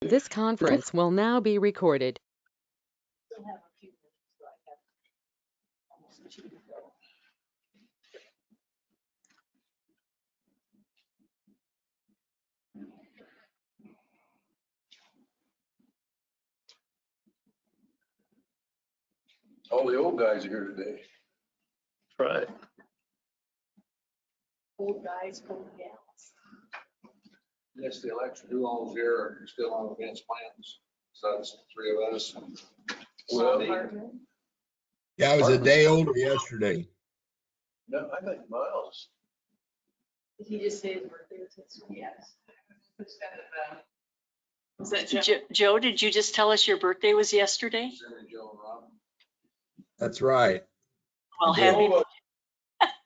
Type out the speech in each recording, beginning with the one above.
This conference will now be recorded. All the old guys are here today. Right. Old guys, old gals. Yes, the election, who all's here are still on advanced plans. So it's the three of us. Well, Yeah, I was a day older yesterday. no, I think Miles. Did he just say his birthday was this week? Yes. Was that Joe, did you just tell us your birthday was yesterday? Sarah, Joe, and Rob. That's right. Well, Yeah. happy.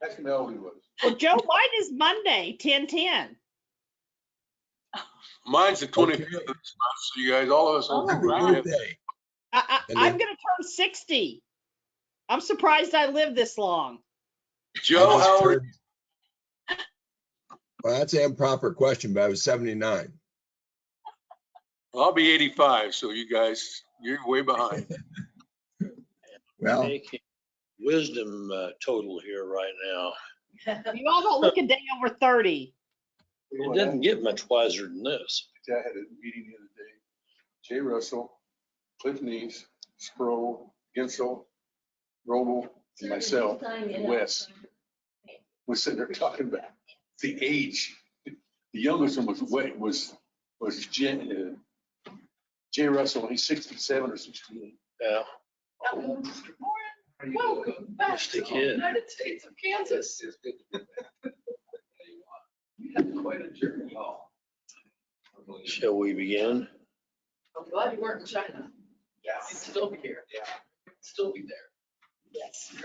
Ask him how old he was. Well, Joe, mine is Monday, 10/10. Mine's the 25th of this month, so you guys, all of us. Oh, Happy wow. birthday. And I'm then- gonna turn 60. I'm surprised I lived this long. Joe, I just how old? turned- Well, that's an improper question, but I was 79. I'll be 85, so you guys, you're way behind. Well, Taking wisdom total here right now. You all don't look a day over 30. It doesn't get much wiser than this. I had a meeting the other day. Jay Russell, Cliff Neese, Sproul, Gensel, Roble, and myself, and Wes. We're sitting there talking about the age. The youngest one was Jay Russell. He's 67 or 68. Yeah. Welcome back Just a to the kid. United States of Kansas. You had quite a journey. Shall we begin? I'm glad you weren't in China. Yeah. You'd still be here. Yeah. You'd still be there. Yes.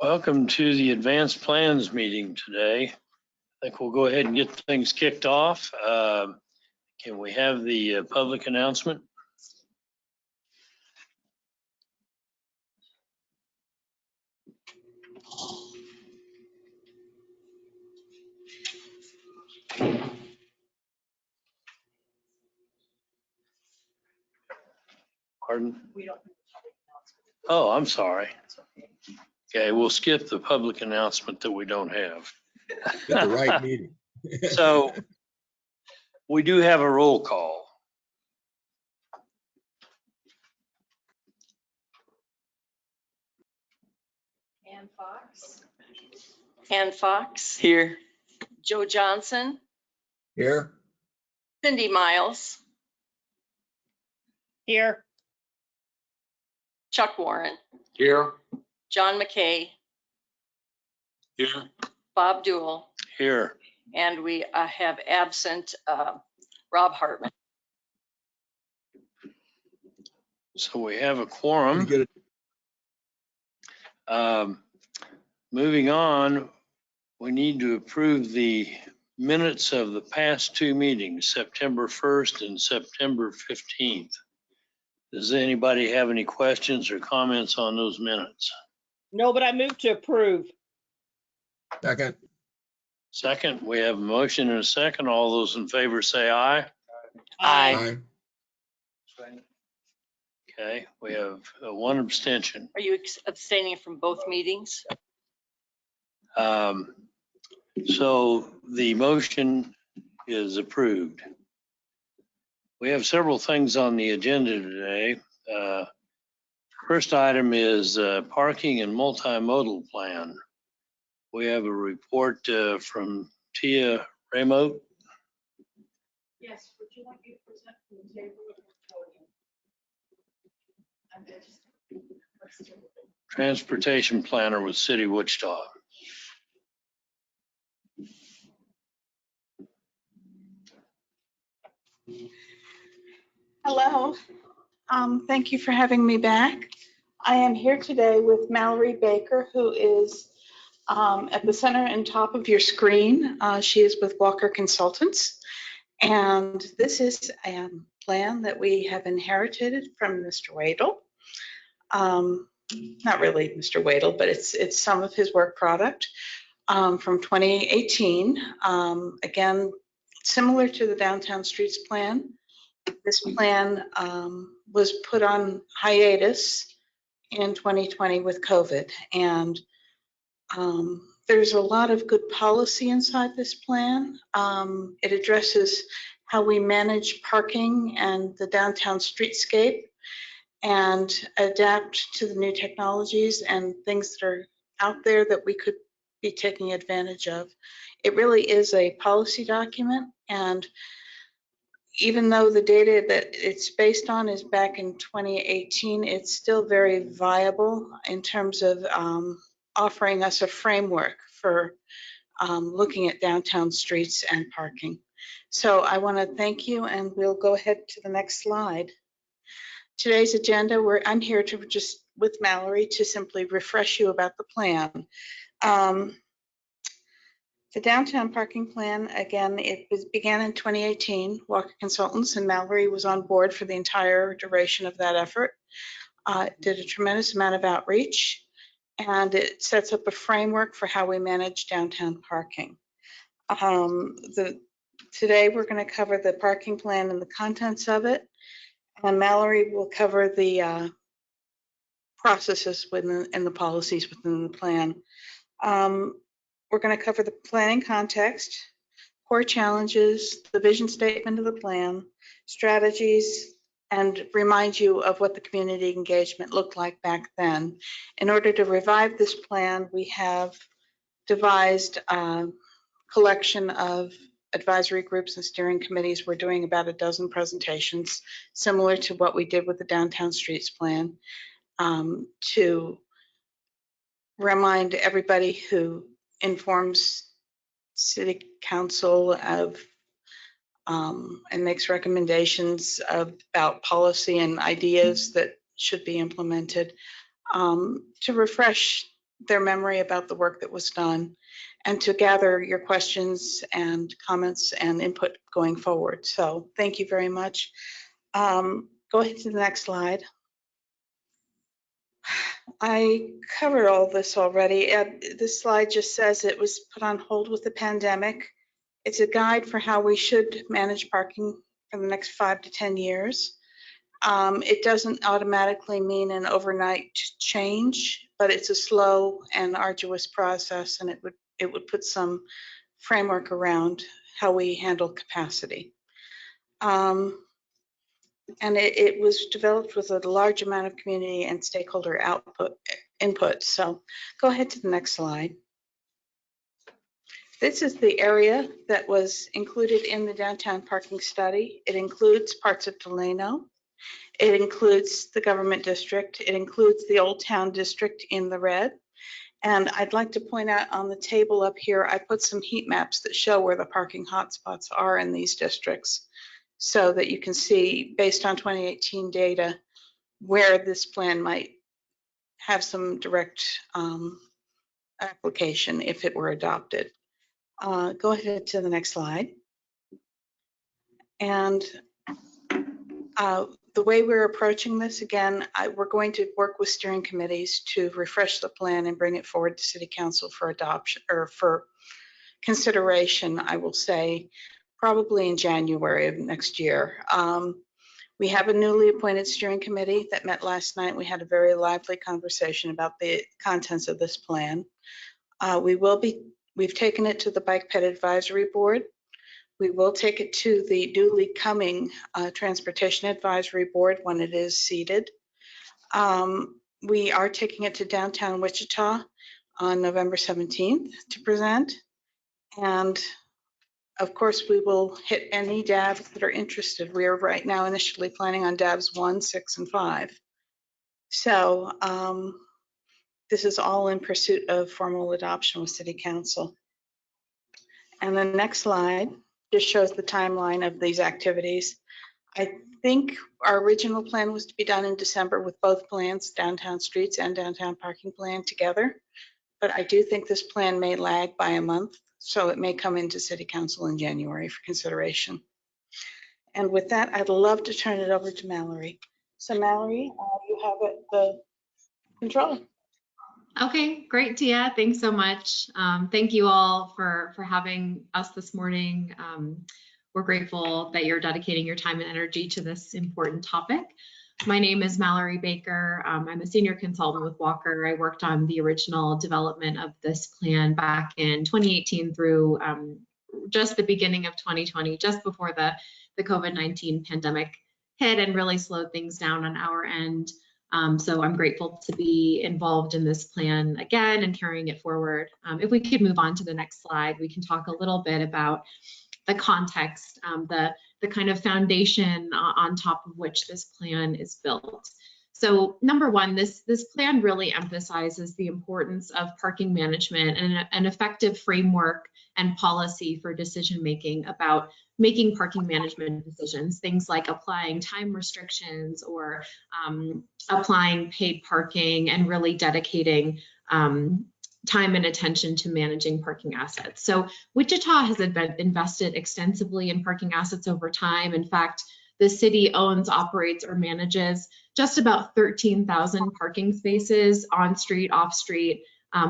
Welcome to the advanced plans meeting today. I think we'll go ahead and get things kicked off. Can we have the public announcement? Pardon? We don't. Oh, I'm sorry. Okay, we'll skip the public announcement that we don't have. at the right meeting. So we do have a roll call. Ann Fox. Ann Fox. Here. Joe Johnson, Here, Cindy Miles, Here. Chuck Warren, Here. John McKay, Here. Bob Dewell, Here. and we have absent Rob Hartman. So we have a pretty quorum. good. Moving on, we need to approve the minutes of the past two meetings, September 1st and September 15th. Does anybody have any questions or comments on those minutes? No, but I moved to approve. Second, Second, we have a motion and a second. All those in favor say aye. aye. Okay, we have one abstention. Are you abstaining from both meetings? So the motion is approved. We have several things on the agenda today. First item is parking and multimodal plan. We have a report from Tia Ramote. Yes, would you like me to present from the table or the podium? I'm just. Transportation planner with City of Wichita. Hello. Thank you for having me back. I am here today with Mallory Baker, who is at the center and top of your screen. She is with Walker Consultants. And this is a plan that we have inherited from Mr. Wadle. Not really Mr. Wadle, but it's some of his work product. from 2018. Again, similar to the Downtown Streets Plan, this plan was put on hiatus in 2020 with COVID. And there's a lot of good policy inside this plan. It addresses how we manage parking and the downtown streetscape and adapt to the new technologies and things that are out there that we could be taking advantage of. It really is a policy document, and even though the data that it's based on is back in 2018, it's still very viable in terms of offering us a framework for looking at downtown streets and parking. So I want to thank you, and we'll go ahead to the next slide. Today's agenda, I'm here to just with Mallory to simply refresh you about the plan. The downtown parking plan, again, began in 2018. Walker Consultants and Mallory was on board for the entire duration of that effort. Did a tremendous amount of outreach, and it sets up a framework for how we manage downtown parking. Today we're going to cover the parking plan and the contents of it, and Mallory will cover the processes within and the policies within the plan. We're going to cover the planning context, core challenges, the vision statement of the plan, strategies, and remind you of what the community engagement looked like back then. In order to revive this plan, we have devised a collection of advisory groups and steering committees. We're doing about a dozen presentations, similar to what we did with the Downtown Streets Plan, to remind everybody who informs City Council of and makes recommendations about policy and ideas that should be implemented, to refresh their memory about the work that was done and to gather your questions and comments and input going forward. So thank you very much. Go ahead to the next slide. I covered all this already. This slide just says it was put on hold with the pandemic. It's a guide for how we should manage parking for the next 5 to 10 years. It doesn't automatically mean an overnight change, but it's a slow and arduous process, and it would put some framework around how we handle capacity. And it was developed with a large amount of community and stakeholder input. So go ahead to the next slide. This is the area that was included in the downtown parking study. It includes parts of Delano. It includes the government district. It includes the Old Town district in the red. And I'd like to point out on the table up here, I put some heat maps that show where the parking hotspots are in these districts, so that you can see, based on 2018 data, where this plan might have some direct application if it were adopted. Go ahead to the next slide. And the way we're approaching this, again, we're going to work with steering committees to refresh the plan and bring it forward to City Council for adoption or for consideration, I will say, probably in January of next year. We have a newly appointed steering committee that met last night. We had a very lively conversation about the contents of this plan. We've taken it to the Bike Ped Advisory Board. We will take it to the newly coming Transportation Advisory Board when it is seated. We are taking it to downtown Wichita on November 17th to present. And of course, we will hit any DABs that are interested. We are right now initially planning on DABs 1, 6, and 5. So this is all in pursuit of formal adoption with City Council. And the next slide just shows the timeline of these activities. I think our original plan was to be done in December with both plans, downtown streets and downtown parking plan together. But I do think this plan may lag by a month, so it may come into City Council in January for consideration. And with that, I'd love to turn it over to Mallory. So Mallory, you have the control. Okay, great, Tia. Thanks so much. Thank you all for having us this morning. We're grateful that you're dedicating your time and energy to this important topic. My name is Mallory Baker. I'm a senior consultant with Walker. I worked on the original development of this plan back in 2018 through just the beginning of 2020, just before the COVID-19 pandemic hit and really slowed things down on our end. So I'm grateful to be involved in this plan again and carrying it forward. If we could move on to the next slide, we can talk a little bit about the context, the kind of foundation on top of which this plan is built. So number one, this plan really emphasizes the importance of parking management and an effective framework and policy for decision making about making parking management decisions, things like applying time restrictions or applying paid parking and really dedicating time and attention to managing parking assets. So Wichita has invested extensively in parking assets over time. In fact, the city owns, operates, or manages just about 13,000 parking spaces on street, off street,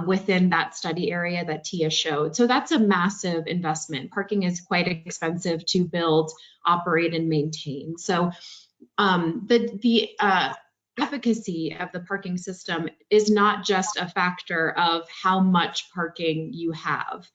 within that study area that Tia showed. So that's a massive investment. Parking is quite expensive to build, operate, and maintain. So the efficacy of the parking system is not just a factor of how much parking you have.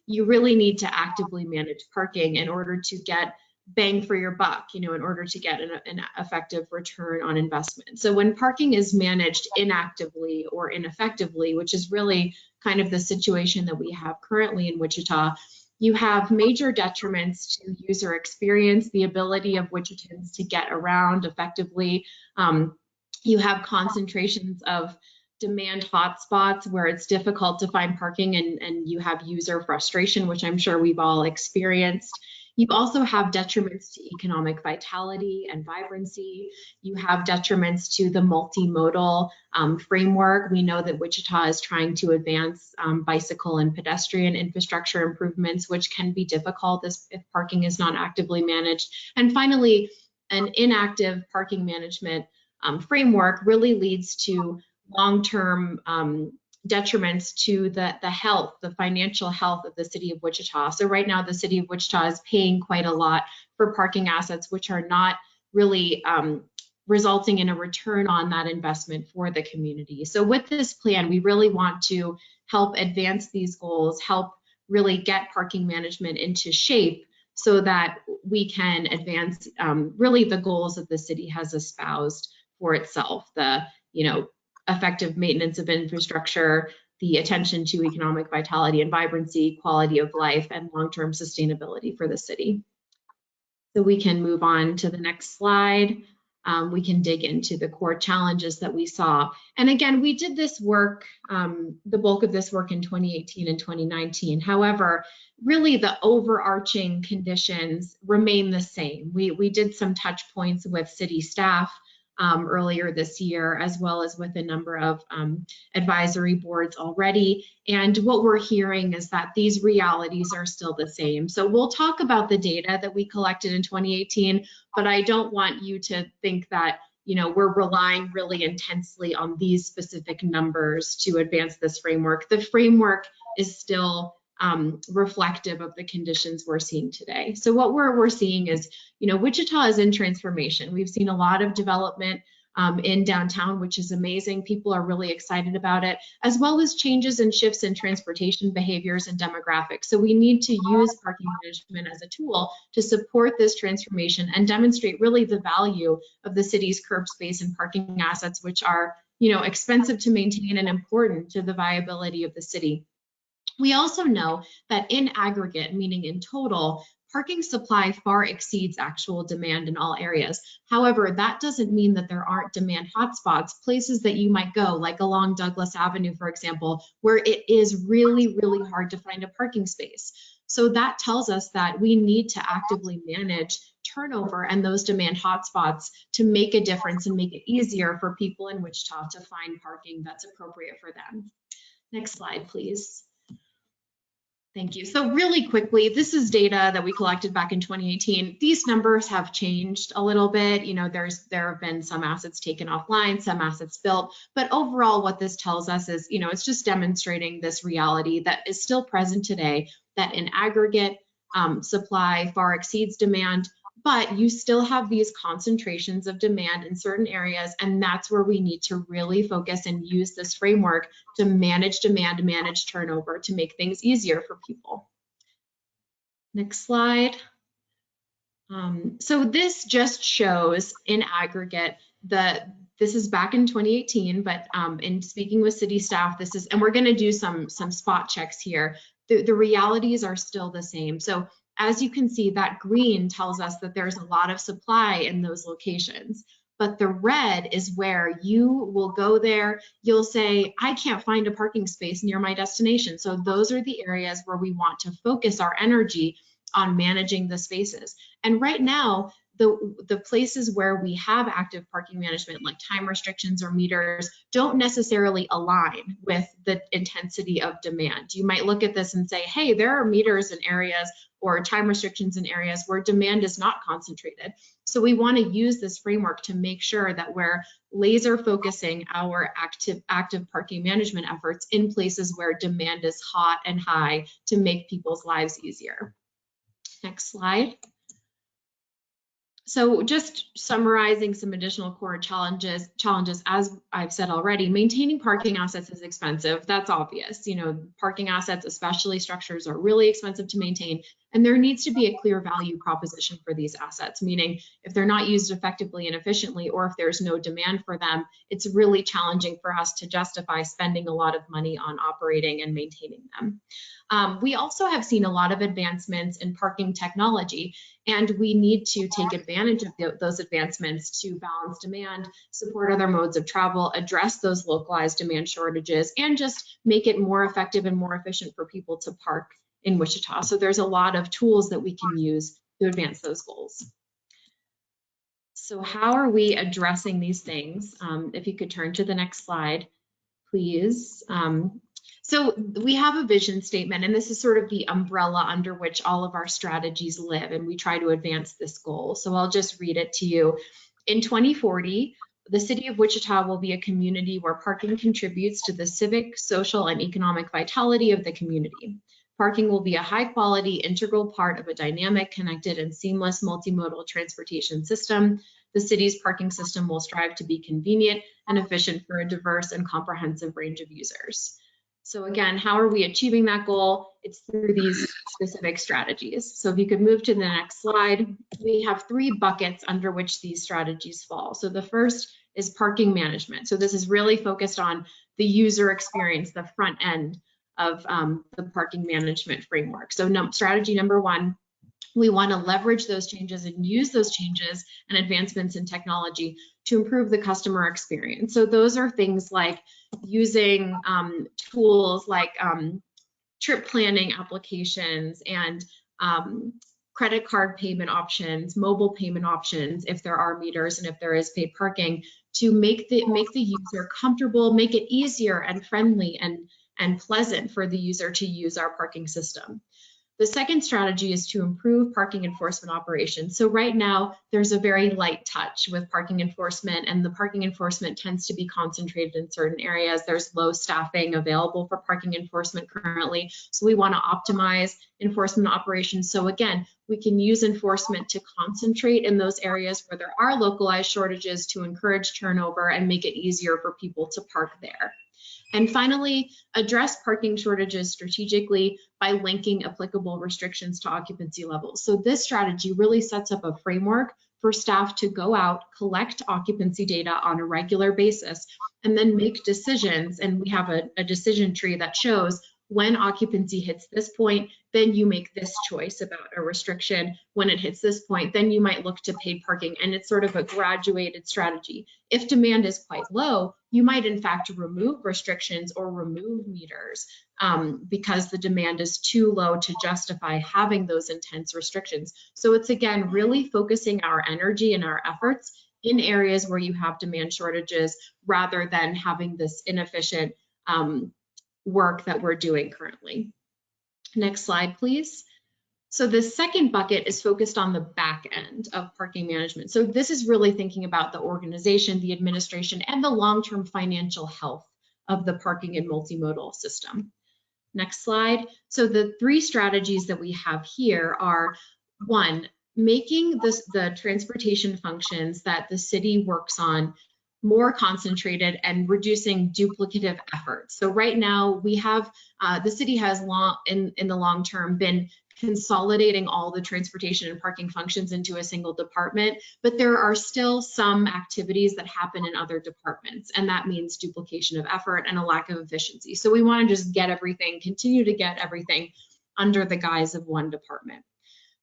You really need to actively manage parking in order to get bang for your buck, in order to get an effective return on investment. So when parking is managed inactively or ineffectively, which is really kind of the situation that we have currently in Wichita, you have major detriments to user experience, the ability of Wichitans to get around effectively. You have concentrations of demand hotspots where it's difficult to find parking and you have user frustration, which I'm sure we've all experienced. You also have detriments to economic vitality and vibrancy. You have detriments to the multimodal framework. We know that Wichita is trying to advance bicycle and pedestrian infrastructure improvements, which can be difficult if parking is not actively managed. And finally, an inactive parking management framework really leads to long-term detriments to the health, the financial health of the city of Wichita. So right now, the city of Wichita is paying quite a lot for parking assets, which are not really resulting in a return on that investment for the community. So with this plan, we really want to help advance these goals, help really get parking management into shape so that we can advance really the goals that the city has espoused for itself, the effective maintenance of infrastructure, the attention to economic vitality and vibrancy, quality of life, and long-term sustainability for the city. So we can move on to the next slide. We can dig into the core challenges that we saw. And again, we did this work, the bulk of this work in 2018 and 2019. However, really the overarching conditions remain the same. We did some touch points with city staff earlier this year, as well as with a number of advisory boards already. And what we're hearing is that these realities are still the same. So we'll talk about the data that we collected in 2018, but I don't want you to think that we're relying really intensely on these specific numbers to advance this framework. The framework is still reflective of the conditions we're seeing today. So what we're seeing is, Wichita is in transformation. We've seen a lot of development in downtown, which is amazing. People are really excited about it, as well as changes and shifts in transportation behaviors and demographics. So we need to use parking management as a tool to support this transformation and demonstrate really the value of the city's curb space and parking assets, which are, expensive to maintain and important to the viability of the city. We also know that in aggregate, meaning in total, parking supply far exceeds actual demand in all areas. However, that doesn't mean that there aren't demand hotspots, places that you might go, like along Douglas Avenue, for example, where it is really, really hard to find a parking space. So that tells us that we need to actively manage turnover and those demand hotspots to make a difference and make it easier for people in Wichita to find parking that's appropriate for them. Next slide, please. Thank you. So really quickly, this is data that we collected back in 2018. These numbers have changed a little bit. You know, there have been some assets taken offline, some assets built, but overall what this tells us is, you know, it's just demonstrating this reality that is still present today, that in aggregate, supply far exceeds demand, but you still have these concentrations of demand in certain areas, and that's where we need to really focus and use this framework to manage demand, manage turnover, to make things easier for people. Next slide. So this just shows in aggregate this is back in 2018, but in speaking with city staff, this is, and we're going to do some spot checks here. The realities are still the same. So as you can see, that green tells us that there's a lot of supply in those locations, but the red is where you will go there. You'll say, I can't find a parking space near my destination. So those are the areas where we want to focus our energy on managing the spaces. And right now, the places where we have active parking management, like time restrictions or meters, don't necessarily align with the intensity of demand. You might look at this and say, hey, there are meters in areas or time restrictions in areas where demand is not concentrated. So we want to use this framework to make sure that we're laser focusing our active parking management efforts in places where demand is hot and high to make people's lives easier. Next slide. So just summarizing some additional core challenges, as I've said already, maintaining parking assets is expensive. That's obvious. You know, parking assets, especially structures, are really expensive to maintain, and there needs to be a clear value proposition for these assets, meaning if they're not used effectively and efficiently, or if there's no demand for them, it's really challenging for us to justify spending a lot of money on operating and maintaining them. We also have seen a lot of advancements in parking technology, and we need to take advantage of those advancements to balance demand, support other modes of travel, address those localized demand shortages, and just make it more effective and more efficient for people to park in Wichita. So there's a lot of tools that we can use to advance those goals. So how are we addressing these things? If you could turn to the next slide, please. So we have a vision statement, and this is sort of the umbrella under which all of our strategies live, and we try to advance this goal. So I'll just read it to you. In 2040, the city of Wichita will be a community where parking contributes to the civic, social, and economic vitality of the community. Parking will be a high-quality, integral part of a dynamic, connected, and seamless multimodal transportation system. The city's parking system will strive to be convenient and efficient for a diverse and comprehensive range of users. So again, how are we achieving that goal? It's through these specific strategies. So if you could move to the next slide, we have 3 buckets under which these strategies fall. So the first is parking management. So this is really focused on the user experience, the front end of the parking management framework. So strategy number 1, we want to leverage those changes and use those changes and advancements in technology to improve the customer experience. So those are things like using tools like trip planning applications and credit card payment options, mobile payment options, if there are meters and if there is paid parking, to make the user comfortable, make it easier and friendly and pleasant for the user to use our parking system. The second strategy is to improve parking enforcement operations. So right now, there's a very light touch with parking enforcement, and the parking enforcement tends to be concentrated in certain areas. There's low staffing available for parking enforcement currently. So we want to optimize enforcement operations. So again, we can use enforcement to concentrate in those areas where there are localized shortages to encourage turnover and make it easier for people to park there. And finally, address parking shortages strategically by linking applicable restrictions to occupancy levels. So this strategy really sets up a framework for staff to go out, collect occupancy data on a regular basis, and then make decisions. And we have a decision tree that shows when occupancy hits this point, then you make this choice about a restriction. When it hits this point, then you might look to paid parking, and it's sort of a graduated strategy. If demand is quite low, you might in fact remove restrictions or remove meters because the demand is too low to justify having those intense restrictions. So it's again really focusing our energy and our efforts in areas where you have demand shortages rather than having this inefficient work that we're doing currently. Next slide, please. So the second bucket is focused on the back end of parking management. So this is really thinking about the organization, the administration, and the long-term financial health of the parking and multimodal system. Next slide. So the three strategies that we have here are, one, making the transportation functions that the city works on more concentrated and reducing duplicative efforts. So right now we have, the city has in the long term been consolidating all the transportation and parking functions into a single department, but there are still some activities that happen in other departments, and that means duplication of effort and a lack of efficiency. So we want to just get everything, continue to get everything under the guise of one department.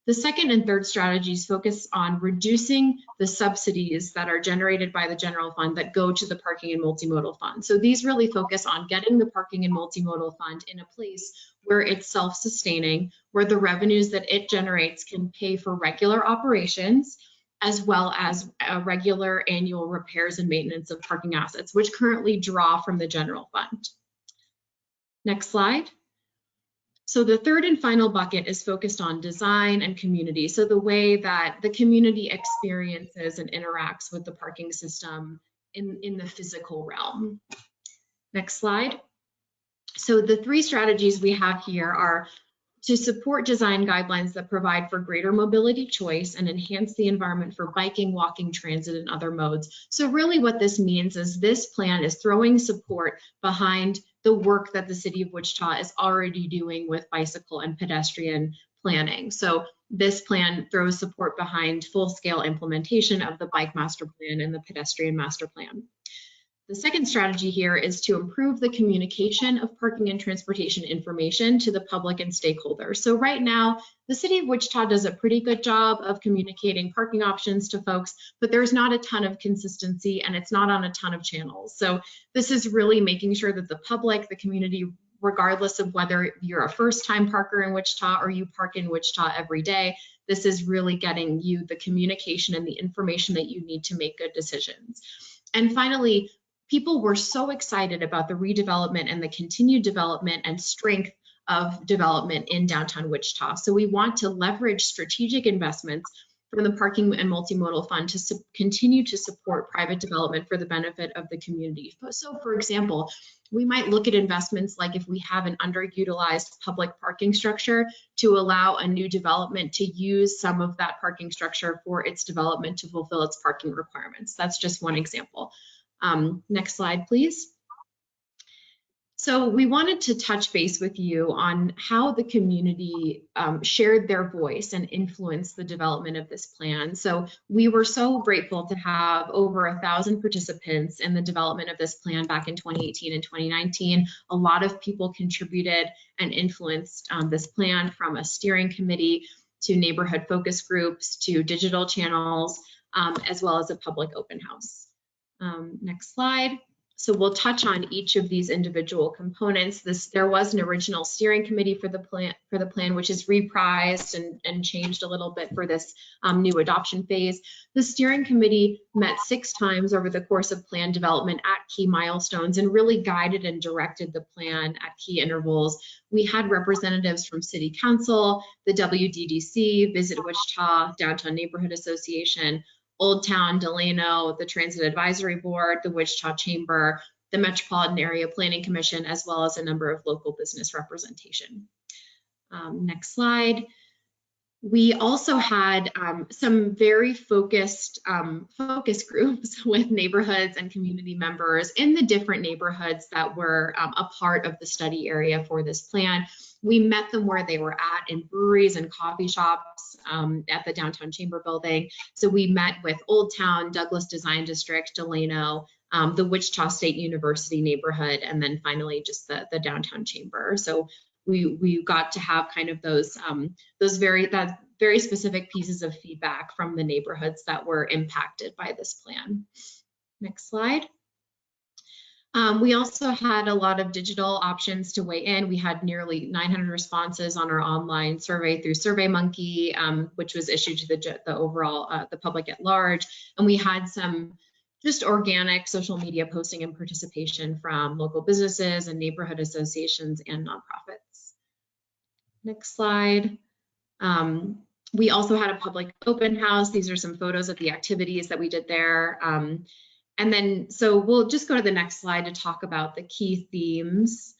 The second and third strategies focus on reducing the subsidies that are generated by the general fund that go to the parking and multimodal fund. So these really focus on getting the parking and multimodal fund in a place where it's self-sustaining, where the revenues that it generates can pay for regular operations, as well as regular annual repairs and maintenance of parking assets, which currently draw from the general fund. Next slide. So the third and final bucket is focused on design and community. So the way that the community experiences and interacts with the parking system in the physical realm. Next slide. So the three strategies we have here are to support design guidelines that provide for greater mobility choice and enhance the environment for biking, walking, transit, and other modes. So really what this means is this plan is throwing support behind the work that the city of Wichita is already doing with bicycle and pedestrian planning. So this plan throws support behind full-scale implementation of the bike master plan and the pedestrian master plan. The second strategy here is to improve the communication of parking and transportation information to the public and stakeholders. So right now, the city of Wichita does a pretty good job of communicating parking options to folks, but there's not a ton of consistency and it's not on a ton of channels. So this is really making sure that the public, the community, regardless of whether you're a first-time parker in Wichita or you park in Wichita every day, this is really getting you the communication and the information that you need to make good decisions. And finally, people were so excited about the redevelopment and the continued development and strength of development in downtown Wichita. So we want to leverage strategic investments from the Parking and Multimodal Fund to continue to support private development for the benefit of the community. So for example, we might look at investments like if we have an underutilized public parking structure to allow a new development to use some of that parking structure for its development to fulfill its parking requirements. That's just one example. Next slide, please. So we wanted to touch base with you on how the community shared their voice and influenced the development of this plan. So we were so grateful to have over 1,000 participants in the development of this plan back in 2018 and 2019. A lot of people contributed and influenced this plan, from a steering committee to neighborhood focus groups to digital channels, as well as a public open house. Next slide. So we'll touch on each of these individual components. There was an original steering committee for the plan, which is reprised and changed a little bit for this new adoption phase. The steering committee met 6 times over the course of plan development at key milestones and really guided and directed the plan at key intervals. We had representatives from City Council, the WDDC, Visit Wichita, Downtown Neighborhood Association, Old Town, Delano, the Transit Advisory Board, the Wichita Chamber, the Metropolitan Area Planning Commission, as well as a number of local business representation. Next slide. We also had some very focused focus groups with neighborhoods and community members in the different neighborhoods that were a part of the study area for this plan. We met them where they were at, in breweries and coffee shops at the Downtown Chamber building. So we met with Old Town, Douglas Design District, Delano, the Wichita State University neighborhood, and then finally just the Downtown Chamber. So we got to have kind of those very specific pieces of feedback from the neighborhoods that were impacted by this plan. Next slide. We also had a lot of digital options to weigh in. We had nearly 900 responses on our online survey through SurveyMonkey, which was issued to the overall the public at large. And we had some just organic social media posting and participation from local businesses and neighborhood associations and nonprofits. Next slide. We also had a public open house. These are some photos of the activities that we did there. And then, so we'll just go to the next slide to talk about the key themes.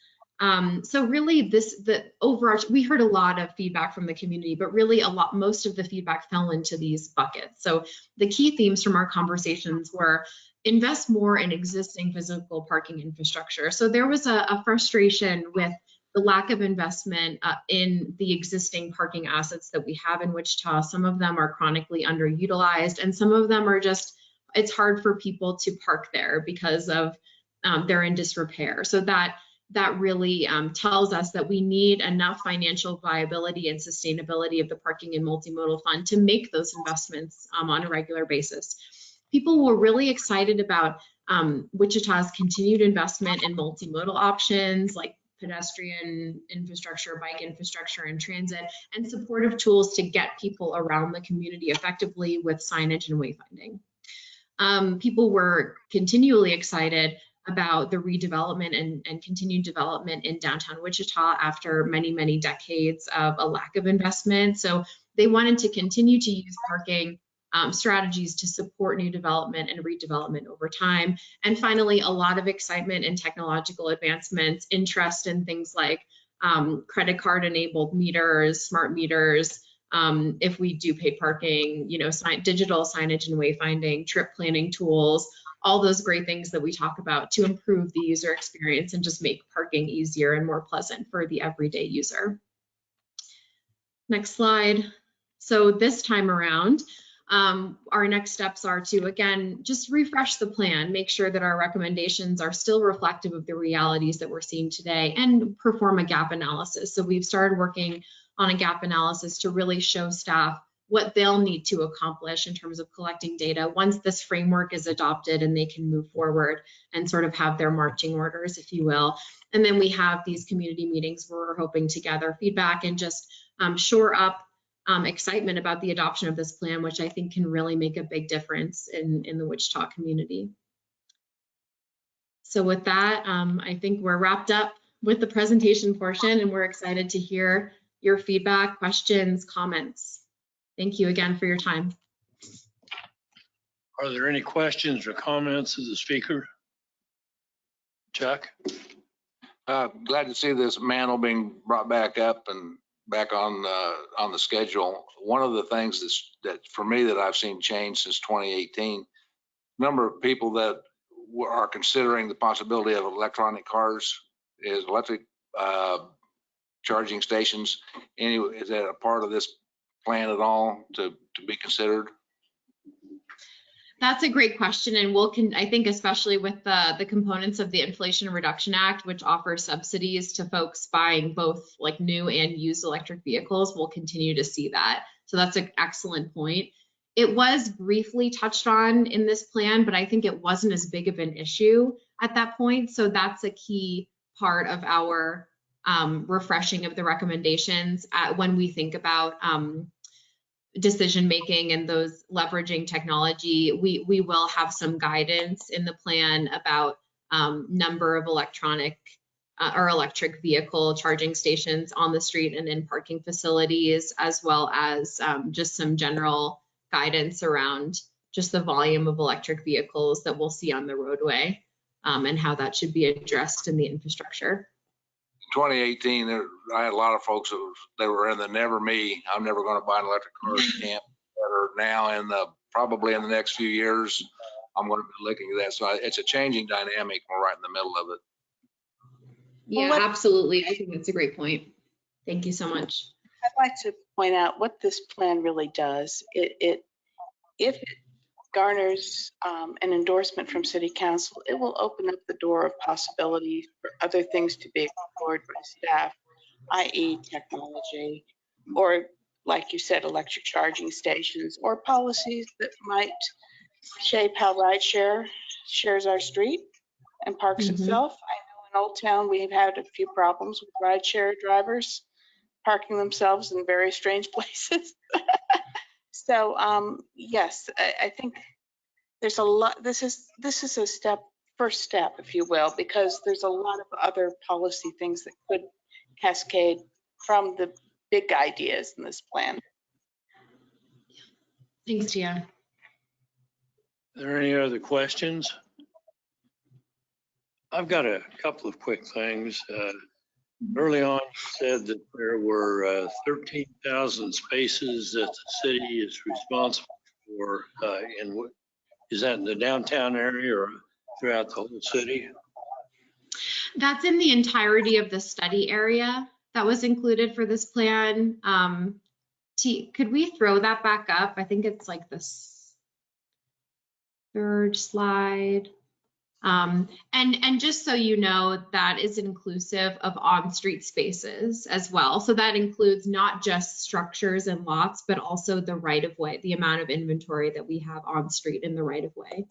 So really the overarching, we heard a lot of feedback from the community, but really most of the feedback fell into these buckets. So the key themes from our conversations were invest more in existing physical parking infrastructure. So there was a frustration with the lack of investment in the existing parking assets that we have in Wichita. Some of them are chronically underutilized, and some of them are just, it's hard for people to park there because of they're in disrepair. So that really tells us that we need enough financial viability and sustainability of the parking and multimodal fund to make those investments on a regular basis. People were really excited about Wichita's continued investment in multimodal options like pedestrian infrastructure, bike infrastructure, and transit, and supportive tools to get people around the community effectively with signage and wayfinding. People were continually excited about the redevelopment and continued development in downtown Wichita after many, many decades of a lack of investment. So they wanted to continue to use parking strategies to support new development and redevelopment over time. And finally, a lot of excitement in technological advancements, interest in things like credit card enabled meters, smart meters, if we do pay parking, digital signage and wayfinding, trip planning tools, all those great things that we talk about to improve the user experience and just make parking easier and more pleasant for the everyday user. Next slide. So this time around, our next steps are to, again, just refresh the plan, make sure that our recommendations are still reflective of the realities that we're seeing today, and perform a gap analysis. So we've started working on a gap analysis to really show staff what they'll need to accomplish in terms of collecting data once this framework is adopted and they can move forward and sort of have their marching orders, if you will. And then we have these community meetings where we're hoping to gather feedback and just shore up excitement about the adoption of this plan, which I think can really make a big difference in the Wichita community. So with that, I think we're wrapped up with the presentation portion, and we're excited to hear your feedback, questions, comments. Thank you again for your time. Are there any questions or comments of the speaker? Chuck? Glad to see this mantle being brought back up and back on the schedule. One of the things that for me that I've seen change since 2018, number of people that are considering the possibility of electronic cars is electric charging stations. Anyway, is that a part of this plan at all to be considered? That's a great question, and I think especially with the components of the Inflation Reduction Act, which offers subsidies to folks buying both like new and used electric vehicles, we'll continue to see that. So that's an excellent point. It was briefly touched on in this plan, but I think it wasn't as big of an issue at that point. So that's a key part of our refreshing of the recommendations when we think about decision making and those leveraging technology. We will have some guidance in the plan about number of electric vehicle charging stations on the street and in parking facilities, as well as just some general guidance around just the volume of electric vehicles that we'll see on the roadway and how that should be addressed in the infrastructure. 2018, I had a lot of folks that were in the never me, I'm never going to buy an electric car camp, that are now probably in the next few years, I'm going to be looking at that. So it's a changing dynamic. We're right in the middle of it. Yeah, Well, absolutely. I think that's a great point. Thank you so much. I'd like to point out what this plan really does. If it garners an endorsement from City Council, it will open up the door of possibility for other things to be explored by staff, i.e. technology, or like you said, electric charging stations, or policies that might shape how rideshare shares our street and parks itself. I know in Old Town we've had a few problems with rideshare drivers parking themselves in very strange places. So yes, I think there's a lot. This is a first step, if you will, because there's a lot of other policy things that could cascade from the big ideas in this plan. Thanks, Tia. Are there any other questions? I've got a couple of quick things. Early on, you said that there were 13,000 spaces that the city is responsible for. Is that in the downtown area or throughout the whole city? That's in the entirety of the study area that was included for this plan. Could we throw that back up? I think it's like this third slide. And just so you know, that is inclusive of on-street spaces as well. So that includes not just structures and lots, but also the right-of-way, the amount of inventory that we have on street in the right-of-way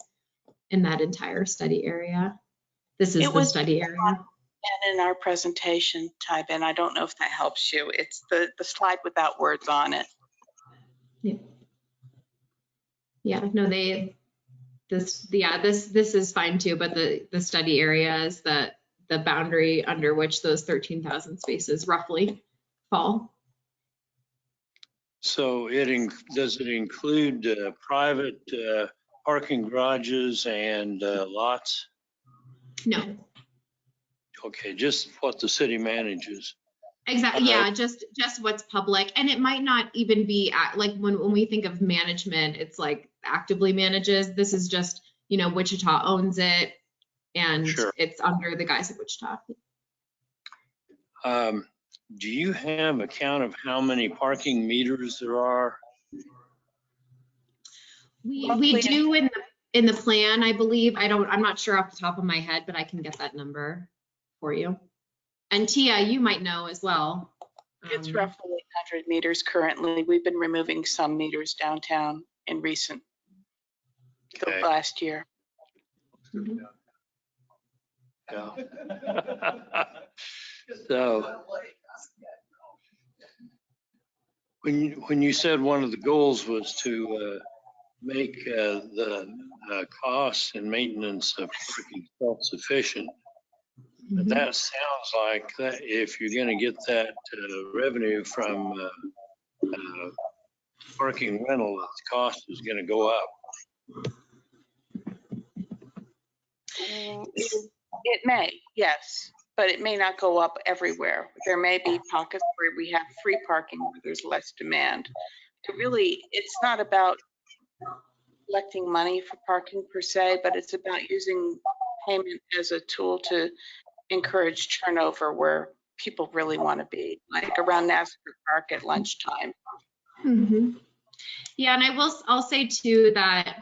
in that entire study area. This is the study area. And in our presentation, Tybin, I don't know if that helps you. It's the slide without words on it. Yeah, no, this is fine too, but the study area is the boundary under which those 13,000 spaces roughly fall. So does it include private parking garages and lots? No. Okay, just what the city manages. Exactly. Yeah, just what's public, and it might not even be like when we think of management, it's like actively manages. This is just, you know, Wichita owns it, and sure, it's under the guise of Wichita. Do you have a count of how many parking meters there are? We do in the plan, I believe. I'm not sure off the top of my head, but I can get that number for you. And Tia, you might know as well. It's roughly 800 meters currently. We've been removing some meters downtown in the last year. Mm-hmm. Yeah. So when you said one of the goals was to make the costs and maintenance of parking self-sufficient, but that sounds like that if you're going to get that revenue from parking rental, the cost is going to go up. It may, yes, but it may not go up everywhere. There may be pockets where we have free parking where there's less demand. It's not about collecting money for parking per se, but it's about using payment as a tool to encourage turnover where people really want to be, like around NASCAR Park at lunchtime. Mm-hmm. Yeah, and I'll say too that,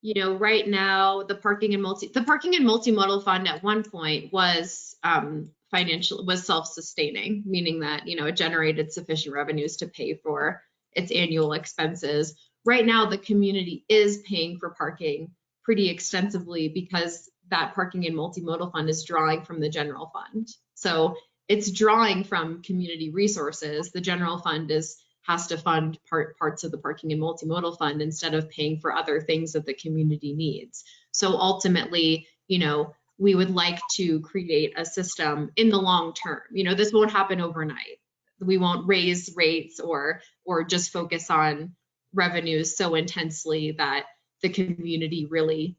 you know, right now the parking and multimodal fund at one point was was self-sustaining, meaning that, you know, it generated sufficient revenues to pay for its annual expenses. Right now, the community is paying for parking pretty extensively because that parking and multimodal fund is drawing from the general fund. So it's drawing from community resources. The general fund has to fund parts of the parking and multimodal fund instead of paying for other things that the community needs. So ultimately, you know, we would like to create a system in the long term. You know, this won't happen overnight. We won't raise rates or just focus on revenues so intensely that the community really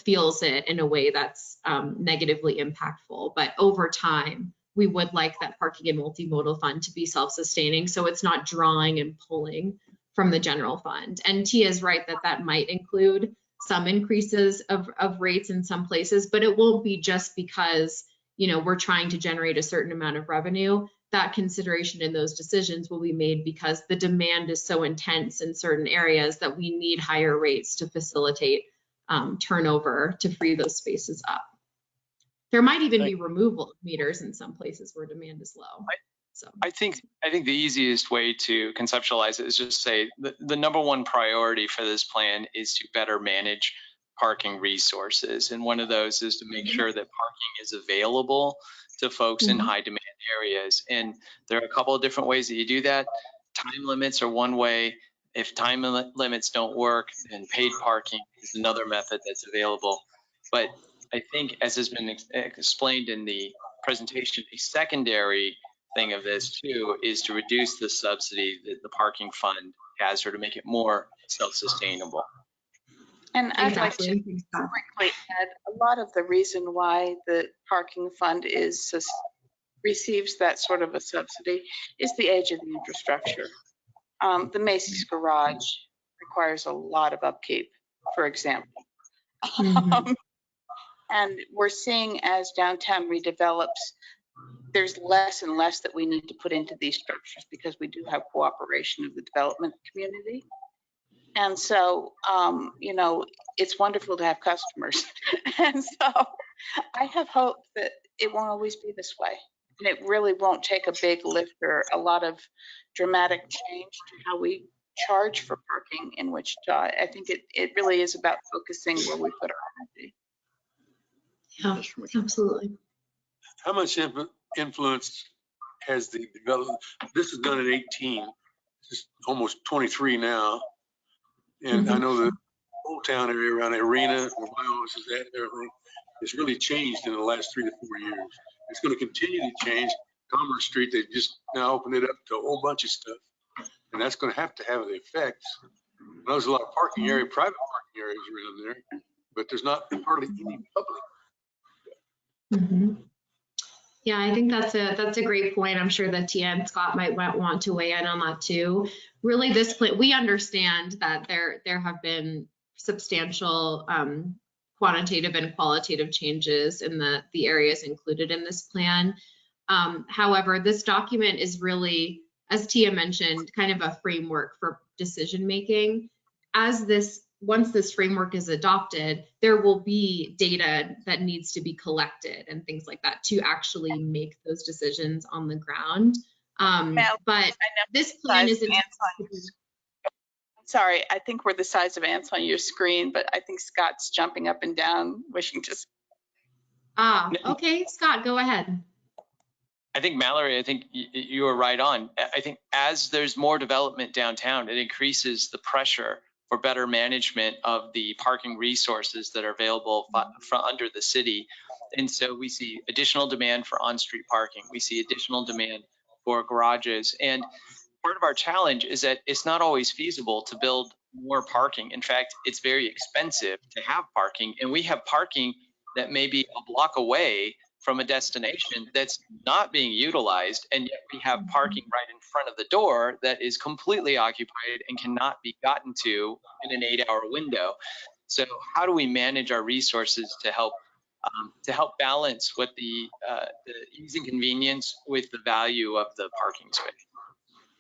feels it in a way that's negatively impactful. But over time, we would like that parking and multimodal fund to be self-sustaining, so it's not drawing and pulling from the general fund. And Tia is right that might include some increases of rates in some places, but it won't be just because, you know, we're trying to generate a certain amount of revenue. That consideration in those decisions will be made because the demand is so intense in certain areas that we need higher rates to facilitate turnover to free those spaces up. There might even be removal of meters in some places where demand is low. So I think the easiest way to conceptualize it is just say the number one priority for this plan is to better manage parking resources. And one of those is to make sure that parking is available to folks in high demand areas. And there are a couple of different ways that you do that. Time limits are one way. If time limits don't work, then paid parking is another method that's available. But I think, as has been explained in the presentation, a secondary thing of this too is to reduce the subsidy that the parking fund has, or to make it more self-sustainable. And I'd like to Exactly. Thanks, Scott. quickly add, a lot of the reason why the parking fund receives that sort of a subsidy is the age of the infrastructure. The Macy's garage requires a lot of upkeep, for example. Mhm. And we're seeing as downtown redevelops, there's less and less that we need to put into these structures because we do have cooperation of the development community. And so, you know, it's wonderful to have customers. And so I have hope that it won't always be this way. And it really won't take a big lift or a lot of dramatic change to how we charge for parking in Wichita. I think it really is about focusing where we put our energy. Yeah, absolutely. How much influence has the development? This is done in 18, it's almost 23 now. And I know the Old Town area around the arena, where my office is at, and everything, it's really changed in the last 3 to 4 years. It's going to continue to change. Commerce Street, they just now opened it up to a whole bunch of stuff. And that's going to have the effects. There's a lot of parking area, private parking areas around there, but there's not hardly any public. Mhm. Yeah, I think that's a great point. I'm sure that Tia and Scott might want to weigh in on that too. Really, this plan, we understand that there have been substantial quantitative and qualitative changes in the areas included in this plan. However, this document is really, as Tia mentioned, kind of a framework for decision making. Once this framework is adopted, there will be data that needs to be collected and things like that to actually make those decisions on the ground. But this plan isn't. Sorry, I think we're the size of ants on your screen, but I think Scott's jumping up and down, wishing to. Okay, Scott, go ahead. I think, Mallory, I think you are right on. I think as there's more development downtown, it increases the pressure for better management of the parking resources that are available under the city. And so we see additional demand for on-street parking. We see additional demand for garages. And part of our challenge is that it's not always feasible to build more parking. In fact, it's very expensive to have parking. And we have parking that may be a block away from a destination that's not being utilized, and yet we have parking right in front of the door that is completely occupied and cannot be gotten to in an 8-hour window. So how do we manage our resources to help balance what the ease and convenience with the value of the parking space?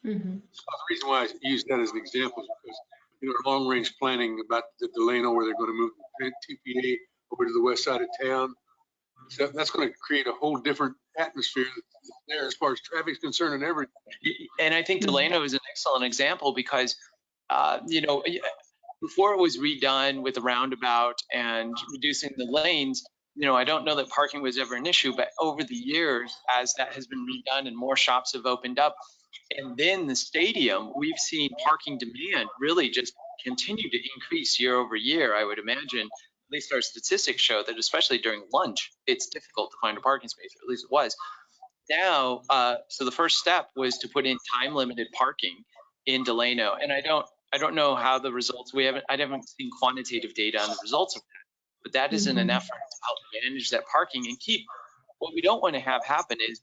Mm-hmm. So the reason why I use that as an example is because, you know, long range planning about the Delano, where they're going to move the TPA over to the west side of town. So that's going to create a whole different atmosphere there as far as traffic's concerned and everything. And I think Delano is an excellent example because, you know, before it was redone with the roundabout and reducing the lanes, you know, I don't know that parking was ever an issue, but over the years, as that has been redone and more shops have opened up, and then the stadium, we've seen parking demand really just continue to increase year over year, I would imagine. At least our statistics show that, especially during lunch, it's difficult to find a parking space, or at least it was. Now, so the first step was to put in time-limited parking in Delano, and I don't know how the results. I haven't seen quantitative data on the results of that, but that is in an effort to help manage that parking and keep. What we don't want to have happen is,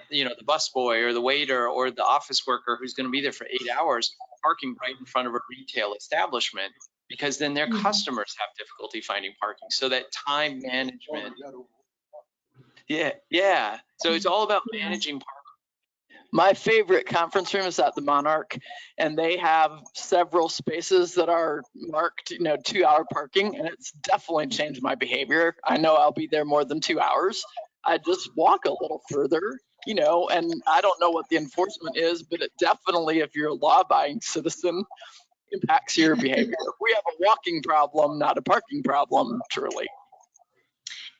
you know, the busboy or the waiter or the office worker who's going to be there for 8 hours parking right in front of a retail establishment, because then their customers have difficulty finding parking. So that time management. Yeah. So it's all about managing parking. My favorite conference room is at the Monarch, and they have several spaces that are marked, you know, 2-hour parking, and it's definitely changed my behavior. I know I'll be there more than 2 hours. I just walk a little further, you know, and I don't know what the enforcement is, but it definitely, if you're a law-abiding citizen, impacts your behavior. We have a walking problem, not a parking problem, truly.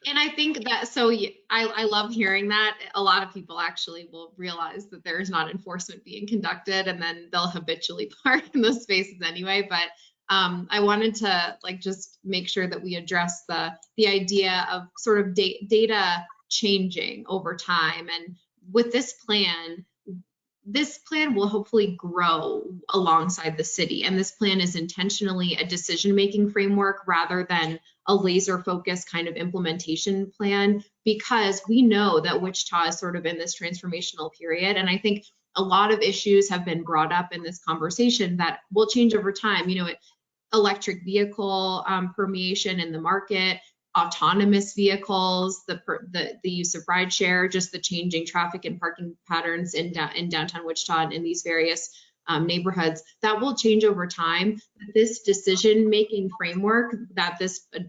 And I think that, so I love hearing that. A lot of people actually will realize that there's not enforcement being conducted, and then they'll habitually park in those spaces anyway. But I wanted to just make sure that we address the idea of sort of data changing over time, and with this plan will hopefully grow alongside the city. And this plan is intentionally a decision-making framework rather than a laser-focused kind of implementation plan, because we know that Wichita is sort of in this transformational period. And I think a lot of issues have been brought up in this conversation that will change over time. You know, electric vehicle permeation in the market, autonomous vehicles, the use of rideshare, just the changing traffic and parking patterns in downtown Wichita and in these various neighborhoods, that will change over time. This decision-making framework that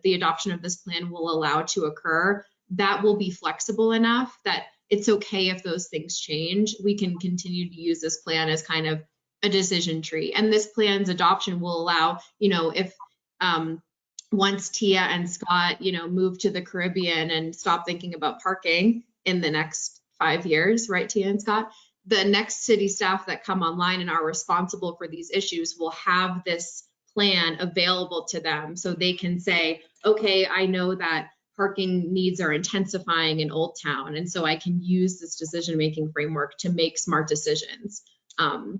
the adoption of this plan will allow to occur, that will be flexible enough that it's okay if those things change. We can continue to use this plan as kind of a decision tree. And this plan's adoption will allow, you know, if once Tia and Scott, you know, move to the Caribbean and stop thinking about parking in the next 5 years, right, Tia and Scott? The next city staff that come online and are responsible for these issues will have this plan available to them, so they can say, okay, I know that parking needs are intensifying in Old Town, and so I can use this decision-making framework to make smart decisions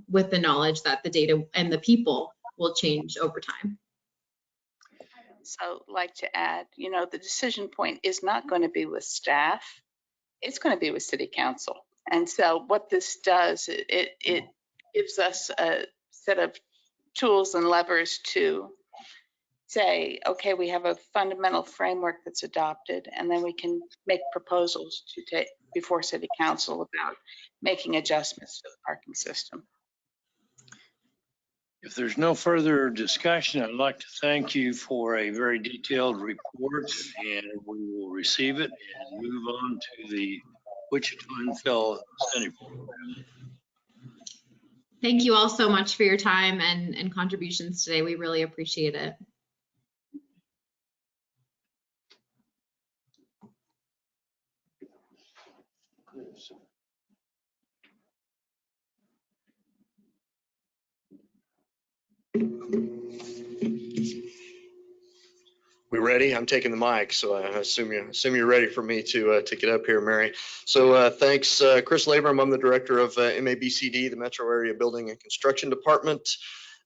with the knowledge that the data and the people will change over time. So like to add, you know, the decision point is not going to be with staff. It's going to be with city council. And so what this does, it gives us a set of tools and levers to say, okay, we have a fundamental framework that's adopted, and then we can make proposals to take before city council about making adjustments to the parking system. If there's no further discussion, I'd like to thank you for a very detailed report, and we will receive it and move on to the Wichita Infill Incentive Program. Thank you all so much for your time and contributions today. We really appreciate it. We ready? I'm taking the mic, so I assume you're ready for me to get up here, Mary. So thanks, Chris Labram. I'm the director of MABCD, the Metro Area Building and Construction Department.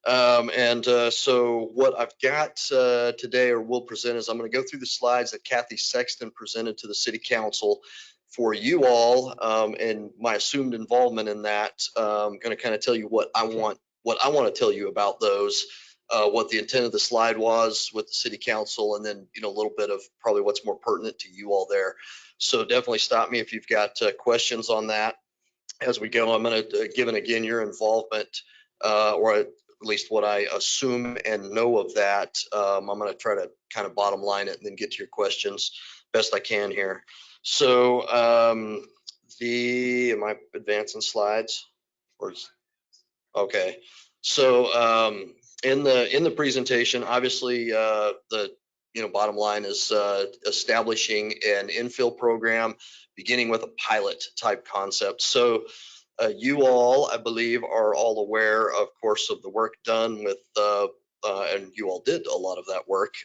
So what I've got today, or will present, is I'm going to go through the slides that Kathy Sexton presented to the City Council for you all, and my assumed involvement in that. I'm going to kind of tell you what I want to tell you about those. What the intent of the slide was with the City Council, and then, you know, a little bit of probably what's more pertinent to you all there. So definitely stop me if you've got questions on that as we go. I'm going to, given again your involvement, or at least what I assume and know of that, I'm going to try to kind of bottom line it and then get to your questions best I can here. So am I advancing slides? Okay. So in the presentation, obviously the bottom line is establishing an infill program beginning with a pilot type concept. So you all, I believe, are all aware, of course, of the work done with and you all did a lot of that work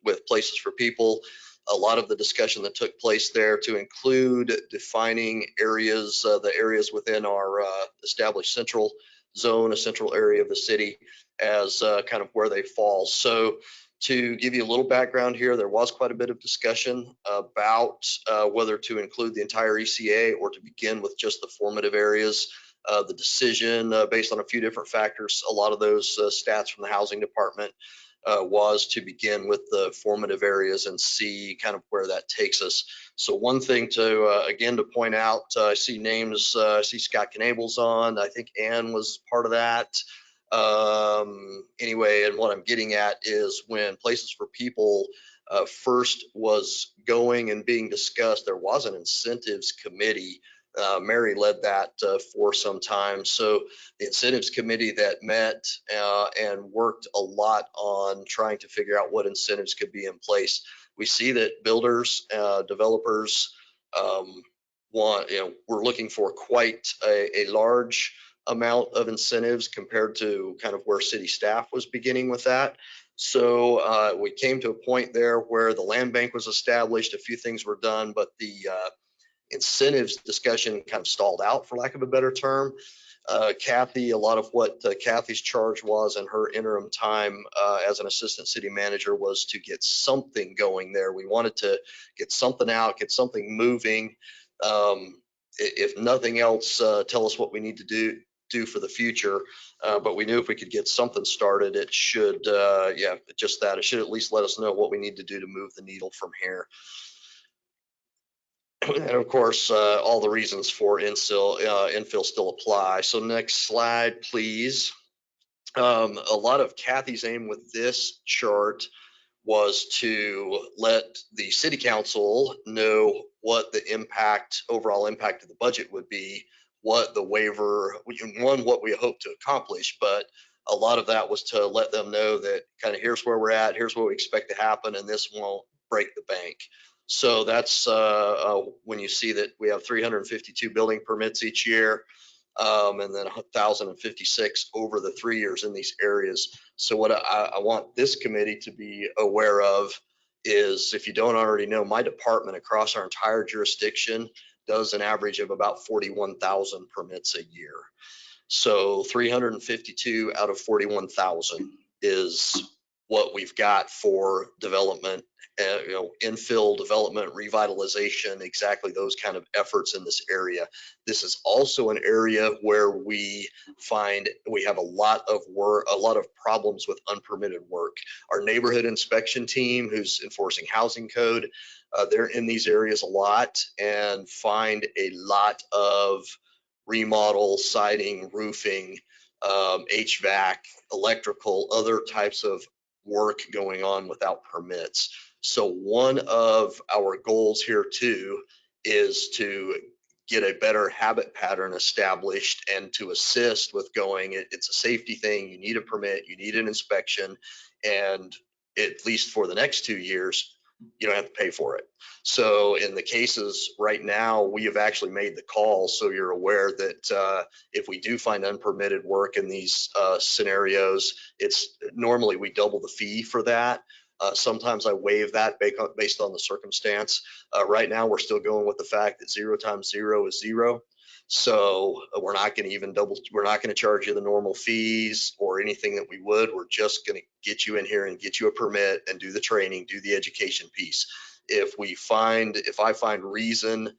with Places for People. A lot of the discussion that took place there to include defining areas, the areas within our established central zone, a central area of the city, as kind of where they fall. So to give you a little background here, there was quite a bit of discussion about whether to include the entire ECA or to begin with just the formative areas. The decision based on a few different factors, a lot of those stats from the housing department, was to begin with the formative areas and see kind of where that takes us. So one thing to, again, to point out, I see names, I see Scott Knable's on, I think Ann was part of that. Anyway, and what I'm getting at is when Places for People first was going and being discussed, there was an incentives committee. Mary led that for some time. So the incentives committee that met and worked a lot on trying to figure out what incentives could be in place. We see that builders, developers we're looking for quite a large amount of incentives compared to kind of where city staff was beginning with that. So we came to a point there where the land bank was established, a few things were done, but the incentives discussion kind of stalled out, for lack of a better term. Kathy, a lot of what Kathy's charge was in her interim time as an assistant city manager was to get something going there. We wanted to get something out, get something moving. If nothing else, tell us what we need to do for the future. But we knew if we could get something started, it should, just that. It should at least let us know what we need to do to move the needle from here. And of course, all the reasons for infill still apply. So next slide, please. A lot of Kathy's aim with this chart was to let the city council know what the overall impact of the budget would be, what the waiver, what we hope to accomplish, but a lot of that was to let them know that kind of here's where we're at, here's what we expect to happen, and this won't break the bank. So that's when you see that we have 352 building permits each year, and then 1,056 over the 3 years in these areas. So what I want this committee to be aware of is, if you don't already know, my department across our entire jurisdiction does an average of about 41,000 permits a year. So 352 out of 41,000 is what we've got for development, infill development, revitalization, exactly those kind of efforts in this area. This is also an area where we find we have a lot of problems with unpermitted work. Our neighborhood inspection team, who's enforcing housing code, they're in these areas a lot and find a lot of remodel, siding, roofing, HVAC, electrical, other types of work going on without permits. So one of our goals here too is to get a better habit pattern established and to assist with going, it's a safety thing, you need a permit, you need an inspection, and at least for the next 2 years, you don't have to pay for it. So in the cases right now, we have actually made the call, so you're aware that if we do find unpermitted work in these scenarios, it's normally we double the fee for that. Sometimes I waive that based on the circumstance. Right now, we're still going with the fact that 0 times 0 is 0. So we're not going to even we're not going to charge you the normal fees or anything that we would. We're just going to get you in here and get you a permit and do the training, do the education piece. If I find reason,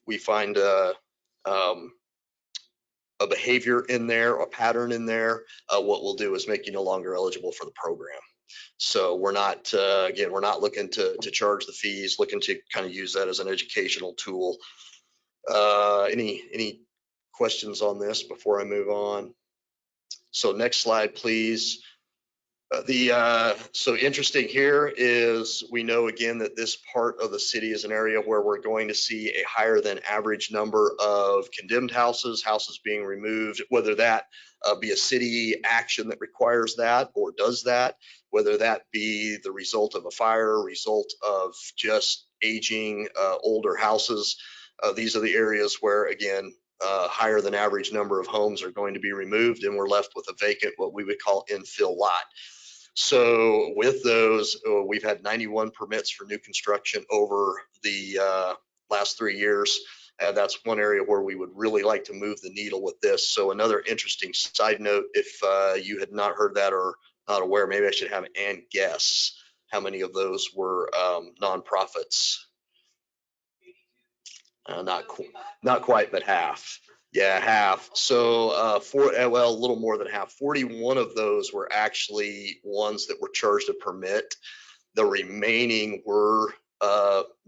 we find a behavior in there, a pattern in there, what we'll do is make you no longer eligible for the program. So we're not, again, we're not looking to charge the fees, looking to kind of use that as an educational tool. Any questions on this before I move on? So next slide, please. So interesting here is we know again that this part of the city is an area where we're going to see a higher than average number of condemned houses being removed, whether that be a city action that requires that or does that, whether that be the result of a fire, result of just aging older houses. These are the areas where, again, higher than average number of homes are going to be removed and we're left with a vacant, what we would call infill lot. So with those, we've had 91 permits for new construction over the last 3 years. That's one area where we would really like to move the needle with this. So another interesting side note, if you had not heard that or not aware, maybe I should have Ann guess how many of those were nonprofits. Not quite, but half. Yeah, half. So well, a little more than half. 41 of those were actually ones that were charged a permit. The remaining were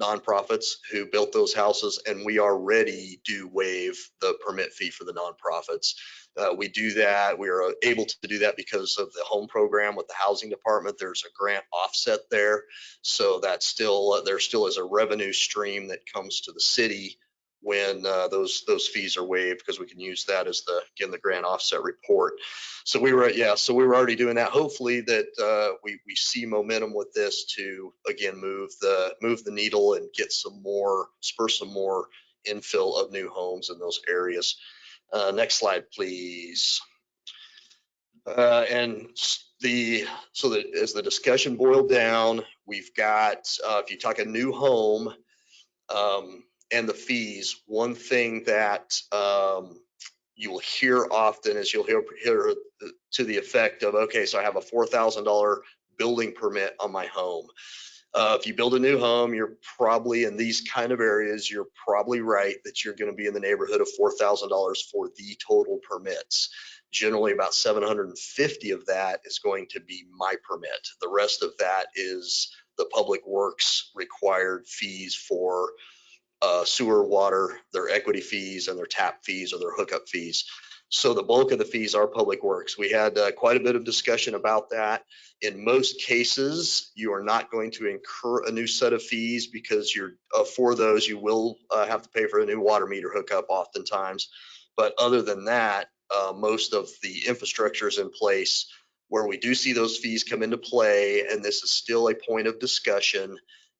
nonprofits who built those houses, and we already do waive the permit fee for the nonprofits. We do that. We are able to do that because of the home program with the housing department. There's a grant offset there, so that's still there still is a revenue stream that comes to the city when those fees are waived, because we can use that as the grant offset report. So we were already doing that. Hopefully that we see momentum with this to again move the needle and get spur some more infill of new homes in those areas. Next slide, please. As the discussion boiled down, we've got if you talk a new home, And the fees, one thing that you will hear often is you'll hear to the effect of, okay, so I have a $4,000 building permit on my home. If you build a new home, you're probably in these kind of areas, you're probably right that you're going to be in the neighborhood of $4,000 for the total permits. Generally about 750 of that is going to be my permit. The rest of that is the public works required fees for sewer, water, their equity fees and their tap fees or their hookup fees. So the bulk of the fees are public works. We had quite a bit of discussion about that. In most cases, you are not going to incur a new set of fees because you're for those you will have to pay for a new water meter hookup oftentimes. But other than that, most of the infrastructure is in place. Where we do see those fees come into play, and this is still a point of discussion,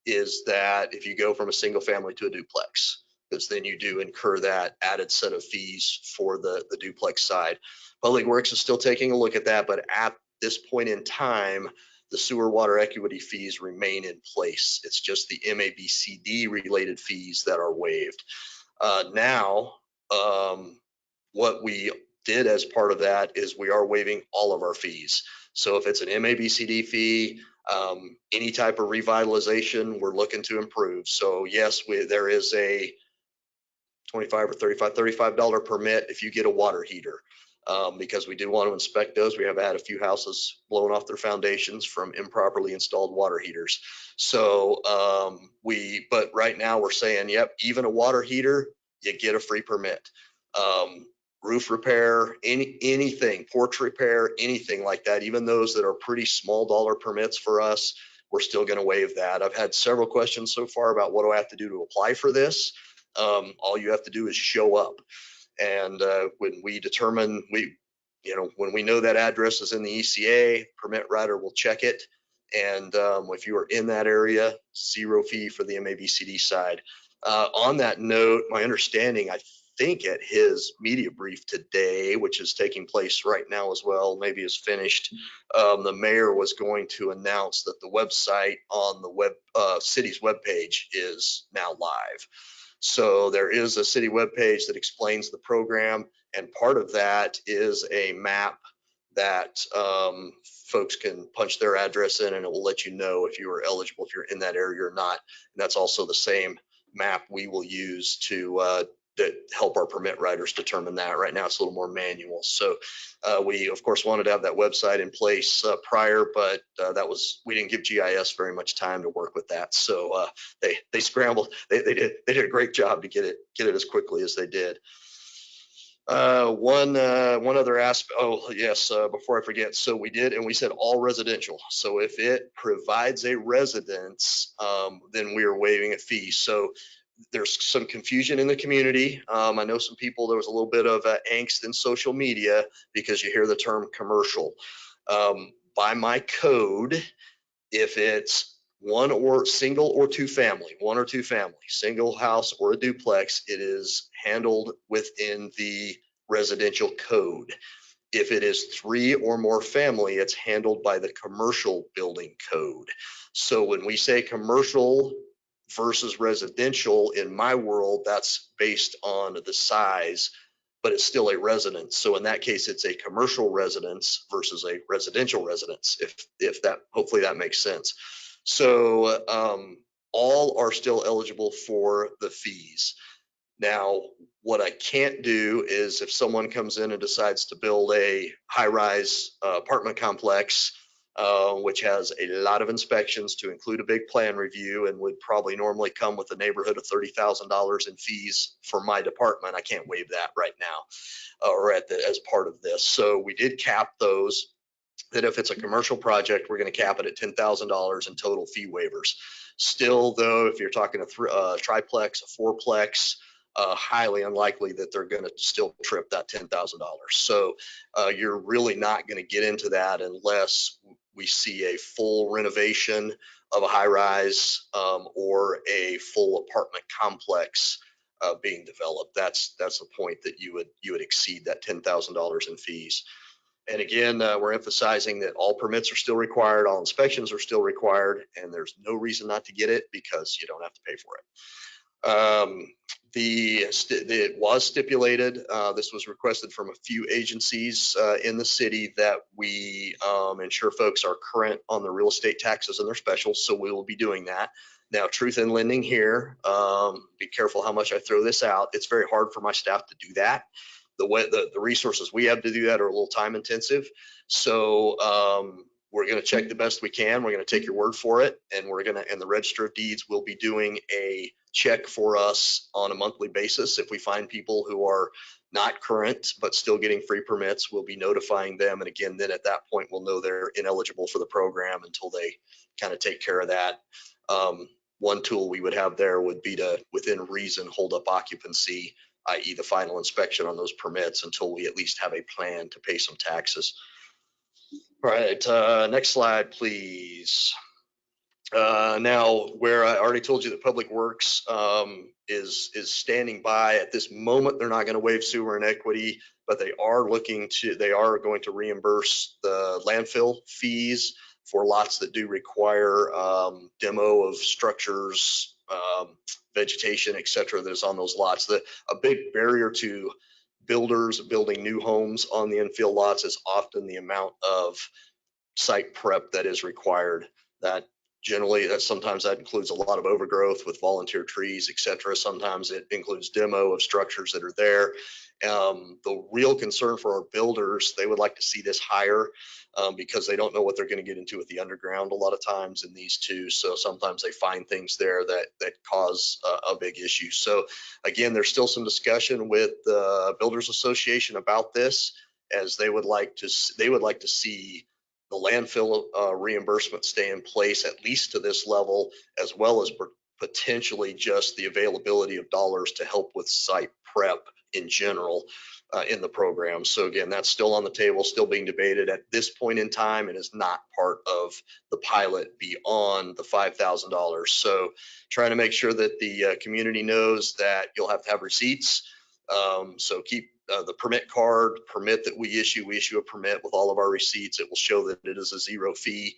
is that if you go from a single family to a duplex, because then you do incur that added set of fees for the duplex side. Public Works is still taking a look at that, but at this point in time, the sewer water equity fees remain in place. It's just the MABCD related fees that are waived. Now, what we did as part of that is we are waiving all of our fees. So if it's an MABCD fee, any type of revitalization, we're looking to improve. So yes, there is a $25 or $35 permit if you get a water heater, because we do want to inspect those. We have had a few houses blown off their foundations from improperly installed water heaters. So but right now we're saying, yep, even a water heater, you get a free permit. Roof repair, anything, porch repair, anything like that, even those that are pretty small dollar permits for us, we're still going to waive that. I've had several questions so far about what do I have to do to apply for this. All you have to do is show up. And when we determine, when we know that address is in the ECA, permit writer will check it. And if you are in that area, 0 fee for the MABCD side. On that note, my understanding, I think at his media brief today, which is taking place right now as well, maybe is finished, the mayor was going to announce that the website on the city's webpage is now live. So there is a city webpage that explains the program, and part of that is a map that folks can punch their address in, and it will let you know if you are eligible, if you're in that area or not. And that's also the same map we will use to help our permit writers determine that. Right now it's a little more manual. So we of course wanted to have that website in place prior, but we didn't give GIS very much time to work with that. So they scrambled. They did a great job to get it as quickly as they did. One other aspect. Oh yes, before I forget. So we said all residential. So if it provides a residence, then we are waiving a fee. So there's some confusion in the community. I know some people, there was a little bit of angst in social media because you hear the term commercial. By my code, if it's one or single or two family, single house or a duplex, it is handled within the residential code. If it is 3 or more family, it's handled by the commercial building code. So when we say commercial versus residential, in my world, that's based on the size, but it's still a residence. So in that case, it's a commercial residence versus a residential residence, if that, hopefully that makes sense. So all are still eligible for the fees. Now, what I can't do is if someone comes in and decides to build a high-rise apartment complex, which has a lot of inspections to include a big plan review and would probably normally come with a neighborhood of $30,000 in fees for my department. I can't waive that right now or as part of this. So we did cap those, that if it's a commercial project, we're going to cap it at $10,000 in total fee waivers. Still, though, if you're talking a triplex, a fourplex, highly unlikely that they're going to still trip that $10,000. So you're really not going to get into that unless we see a full renovation of a high rise or a full apartment complex being developed. That's the point that you would exceed that $10,000 in fees. And again, we're emphasizing that all permits are still required, all inspections are still required, and there's no reason not to get it because you don't have to pay for it. It was stipulated, this was requested from a few agencies in the city, that we ensure folks are current on the real estate taxes and their specials, so we will be doing that. Now, truth in lending here, be careful how much I throw this out. It's very hard for my staff to do that. The resources we have to do that are a little time intensive. So we're going to check the best we can. We're going to take your word for it, and the Register of Deeds will be doing a check for us on a monthly basis. If we find people who are not current but still getting free permits, we'll be notifying them. And again, then at that point, we'll know they're ineligible for the program until they kind of take care of that. One tool we would have there would be to, within reason, hold up occupancy, i.e. the final inspection on those permits, until we at least have a plan to pay some taxes. All right, next slide, please. Now, where I already told you that Public Works is standing by at this moment, they're not going to waive sewer and equity, but they are going to reimburse the landfill fees for lots that do require demo of structures, vegetation, et cetera, that is on those lots. A big barrier to builders building new homes on the infill lots is often the amount of site prep that is required. Sometimes that includes a lot of overgrowth with volunteer trees, et cetera. Sometimes it includes demo of structures that are there. The real concern for our builders, they would like to see this higher because they don't know what they're going to get into with the underground a lot of times in these two. So sometimes they find things there that cause a big issue. So again, there's still some discussion with the Builders Association about this, as they would like to see the landfill reimbursement stay in place at least to this level, as well as potentially just the availability of dollars to help with site prep in general in the program. So again, that's still on the table, still being debated at this point in time. It is not part of the pilot beyond the $5,000. So trying to make sure that the community knows that you'll have to have receipts. So keep the permit that we issue a permit with all of our receipts. It will show that it is a zero fee.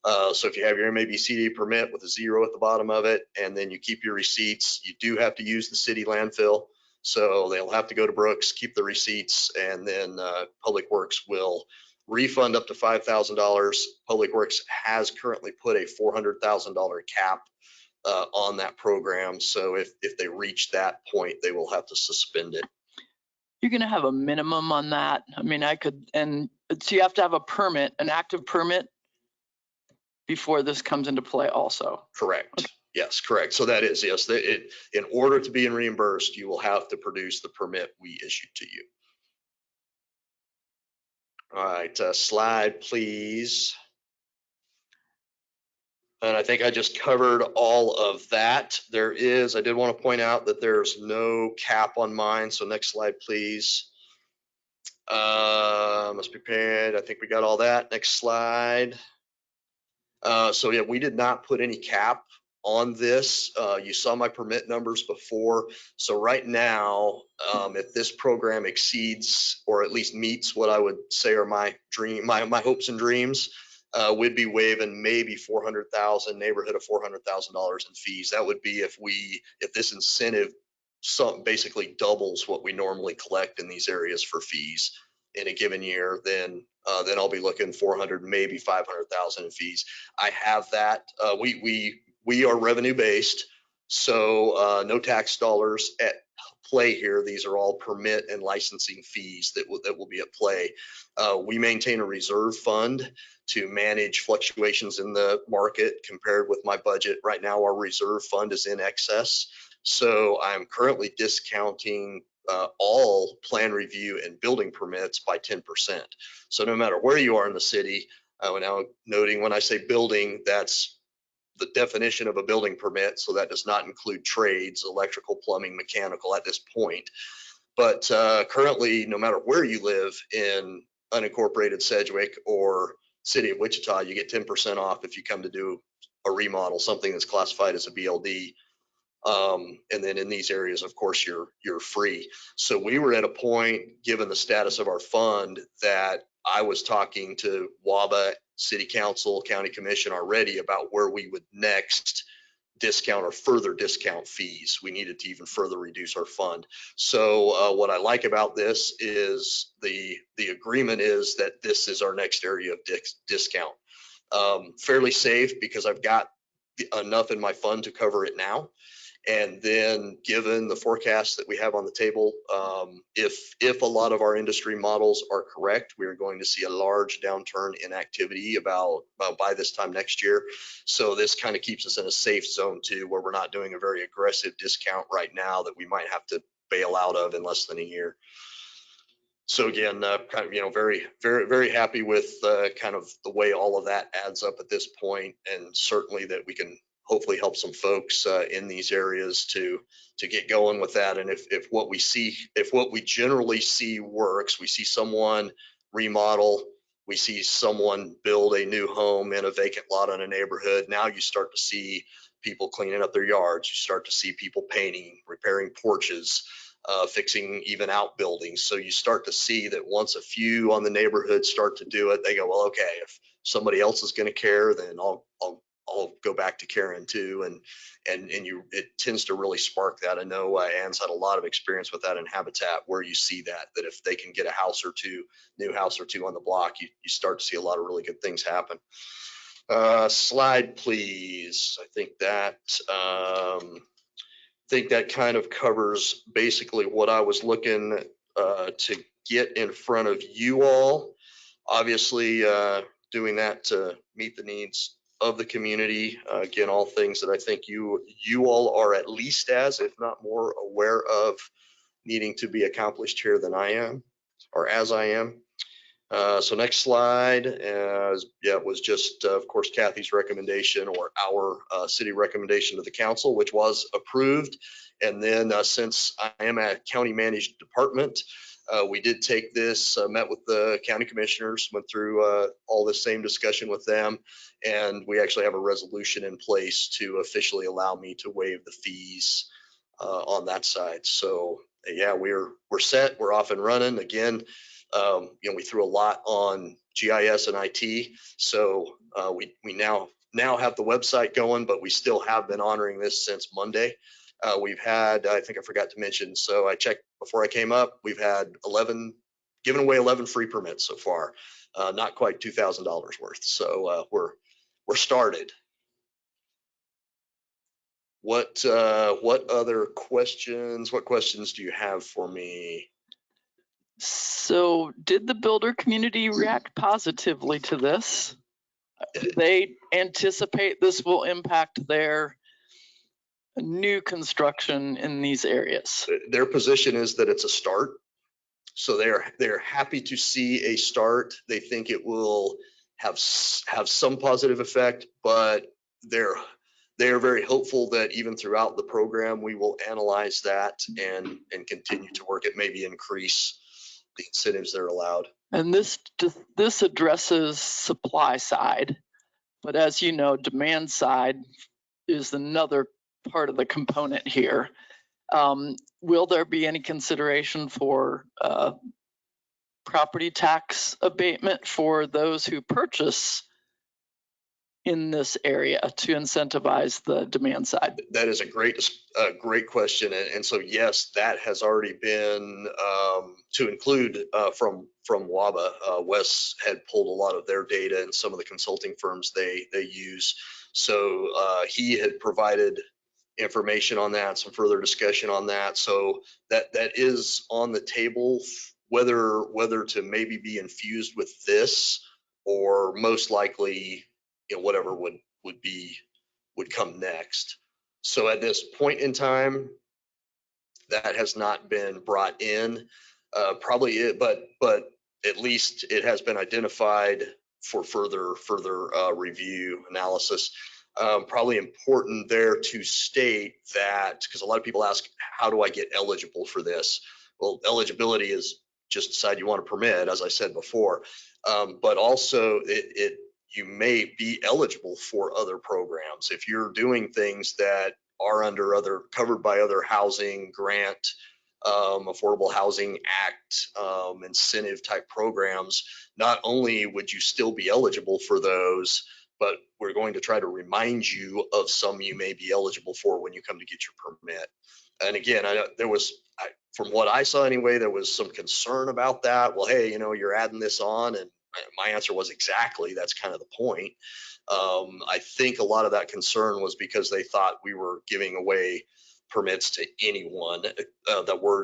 So if you have your MABCD permit with a 0 at the bottom of it, and then you keep your receipts, you do have to use the city landfill. So they'll have to go to Brooks, keep the receipts, and then Public Works will refund up to $5,000. Public Works has currently put a $400,000 cap on that program. So if they reach that point, they will have to suspend it. You're going to have a minimum on that. I mean, so you have to have a permit, an active permit, before this comes into play also. Correct. Okay. Yes, correct. So that is, yes, in order to be reimbursed, you will have to produce the permit we issued to you. All right, slide, please. And I think I just covered all of that. I did want to point out that there's no cap on mine. So next slide, please. Must be paid. I think we got all that. Next slide. So yeah, we did not put any cap on this. You saw my permit numbers before. So right now, if this program exceeds or at least meets what I would say are my hopes and dreams, we'd be waiving maybe $400,000, neighborhood of $400,000 in fees. That would be if this incentive basically doubles what we normally collect in these areas for fees in a given year, then I'll be looking 400, maybe 500,000 in fees. I have that. We are revenue based, so no tax dollars at play here. These are all permit and licensing fees that will be at play. We maintain a reserve fund to manage fluctuations in the market compared with my budget. Right now, our reserve fund is in excess. So I'm currently discounting all plan review and building permits by 10%. So no matter where you are in the city, now noting when I say building, that's the definition of a building permit. So that does not include trades, electrical, plumbing, mechanical at this point. But currently, no matter where you live in unincorporated Sedgwick or city of Wichita, you get 10% off if you come to do a remodel, something that's classified as a BLD. And then in these areas, of course, you're free. So we were at a point, given the status of our fund, that I was talking to WABA, City Council, County Commission already about where we would next discount or further discount fees. We needed to even further reduce our fund. So what I like about this is the agreement is that this is our next area of discount. Fairly safe because I've got enough in my fund to cover it now. And then given the forecast that we have on the table, if a lot of our industry models are correct, we are going to see a large downturn in activity about by this time next year. So this kind of keeps us in a safe zone too, where we're not doing a very aggressive discount right now that we might have to bail out of in less than a year. So again, kind of, very, very, very happy with kind of the way all of that adds up at this point, and certainly that we can hopefully help some folks in these areas to get going with that. And if what we generally see works, we see someone remodel, we see someone build a new home in a vacant lot in a neighborhood. Now you start to see people cleaning up their yards. You start to see people painting, repairing porches, fixing even outbuildings. So you start to see that once a few on the neighborhood start to do it, they go, well, okay, if somebody else is going to care, then I'll go back to caring too. And it tends to really spark that. I know Ann's had a lot of experience with that in Habitat, where you see that if they can get new house or two on the block, you start to see a lot of really good things happen. Slide, please. I think that kind of covers basically what I was looking to get in front of you all. Obviously, doing that to meet the needs of the community. Again, all things that I think you all are at least as, if not more, aware of needing to be accomplished here than I am, or as I am. So next slide, was just, of course, Kathy's recommendation, or our city recommendation to the council, which was approved. And then since I am a county managed department, we did take this, met with the county commissioners, went through all the same discussion with them, and we actually have a resolution in place to officially allow me to waive the fees on that side. So yeah, we're set, we're off and running. Again, we threw a lot on GIS and IT, so we now have the website going, but we still have been honoring this since Monday. We've had, I think I forgot to mention, so I checked before I came up, we've had given away 11 free permits so far, not quite $2,000 worth. So we're started. What other questions? What questions do you have for me? So did the builder community react positively to this? Do they anticipate this will impact their new construction in these areas? Their position is that it's a start. So they're happy to see a start. They think it will have some positive effect, but they are very hopeful that even throughout the program, we will analyze that and continue to work at maybe increase the incentives that are allowed. And this addresses supply side, but as you know, demand side is another part of the component here. Will there be any consideration for property tax abatement for those who purchase in this area to incentivize the demand side? That is a great question. And so, yes, that has already been to include from WABA. Wes had pulled a lot of their data and some of the consulting firms they use. So he had provided information on that, some further discussion on that. So that is on the table, whether to maybe be infused with this, or most likely, whatever would come next. So at this point in time, that has not been brought in, but at least it has been identified for further review analysis. Probably important there to state that, because a lot of people ask, how do I get eligible for this? Well, eligibility is just decide you want a permit, as I said before, but also you may be eligible for other programs if you're doing things that are covered by other housing grant, Affordable Housing Act, incentive type programs. Not only would you still be eligible for those, but we're going to try to remind you of some you may be eligible for when you come to get your permit. And again, from what I saw anyway, there was some concern about that. Well, hey, you're adding this on, and my answer was exactly, that's kind of the point. I think a lot of that concern was because they thought we were giving away permits to anyone.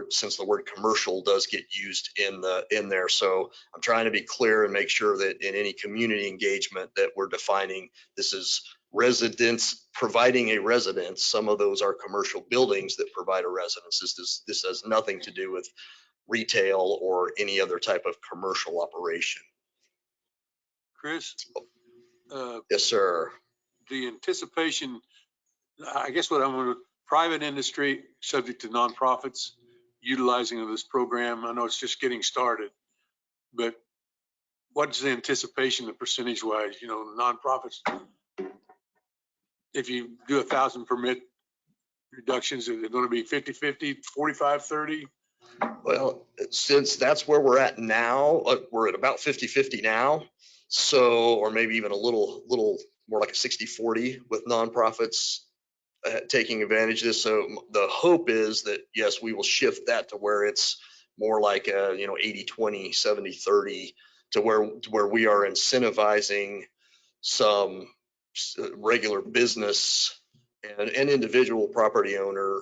Since the word commercial does get used in there. So I'm trying to be clear and make sure that in any community engagement that we're defining this is residents providing a residence. Some of those are commercial buildings that provide a residence. This has nothing to do with retail or any other type of commercial operation. Chris? Yes, sir. The anticipation, I guess what I'm going to, private industry subject to nonprofits utilizing of this program. I know it's just getting started, but what's the anticipation, the percentage wise, nonprofits? If you do 1,000 permit reductions, is it going to be 50-50, 45-30? Well, since that's where we're at now, we're at about 50-50 now. So, or maybe even a little more like a 60-40 with nonprofits taking advantage of this. So the hope is that, yes, we will shift that to where it's more like a, 80-20, 70-30 to where we are incentivizing some regular business and individual property owner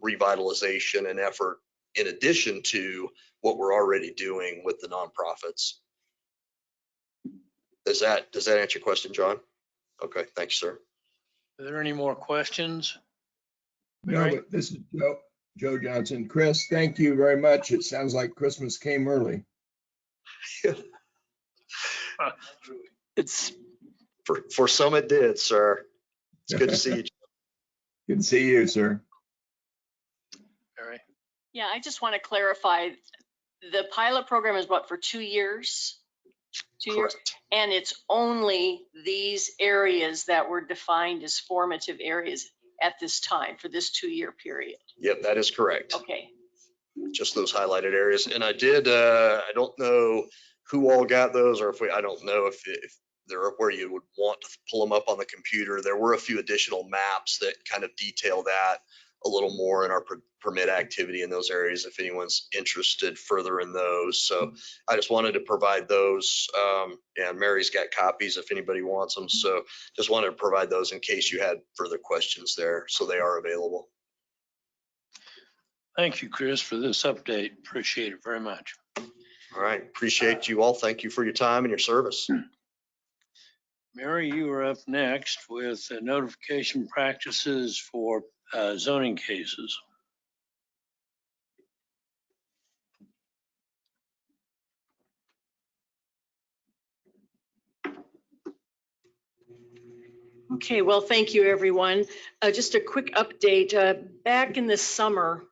revitalization and effort in addition to what we're already doing with the nonprofits. Does that answer your question, John? Okay, thanks, sir. Are there any more questions? No, but this is Joe Johnson. Chris, thank you very much. It sounds like Christmas came early. It's for some it did, sir. It's good to see you. Good to see you, sir. All right. Yeah, I just want to clarify, the pilot program is what, for 2 years? 2 years? Correct. And it's only these areas that were defined as formative areas at this time for this 2-year period. Yep, that is correct. Okay. Just those highlighted areas. And I did, I don't know who all got those, or I don't know if they're where you would want to pull them up on the computer. There were a few additional maps that kind of detail that a little more in our permit activity in those areas, if anyone's interested further in those. So I just wanted to provide those. And Mary's got copies if anybody wants them. So just wanted to provide those in case you had further questions there. So they are available. Thank you, Chris, for this update. Appreciate it very much. All right. Appreciate you all. Thank you for your time and your service. Mary, you are up next with notification practices for zoning cases. Okay, well, thank you, everyone. Just a quick update. Back in the summer,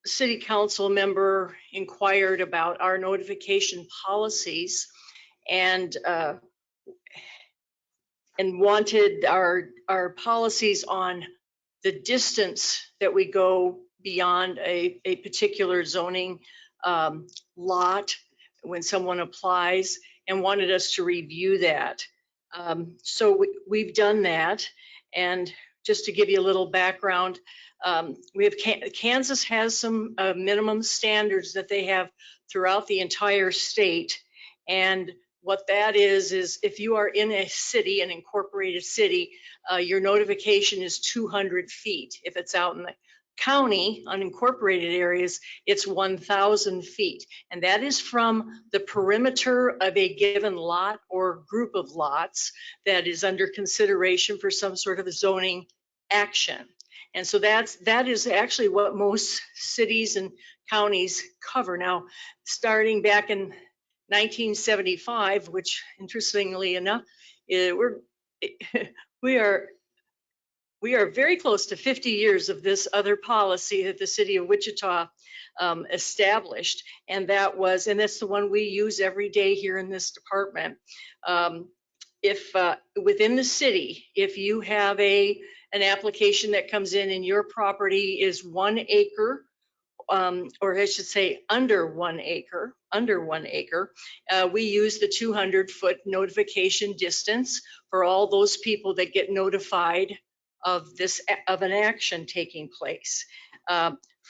City Council member inquired about our notification policies and wanted our policies on the distance that we go beyond a particular zoning lot when someone applies, and wanted us to review that. So we've done that. And just to give you a little background, we have Kansas has some minimum standards that they have throughout the entire state. And what that is if you are in a city, an incorporated city, your notification is 200 feet. If it's out in the county, unincorporated areas, it's 1,000 feet. And that is from the perimeter of a given lot or group of lots that is under consideration for some sort of zoning action. And so that is actually what most cities and counties cover. Now, starting back in 1975, which interestingly enough, we are very close to 50 years of this other policy that the city of Wichita established, and that's the one we use every day here in this department. If within the city, if you have an application that comes in and your property is 1 acre or I should say under 1 acre, we use the 200-foot notification distance for all those people that get notified of an action taking place.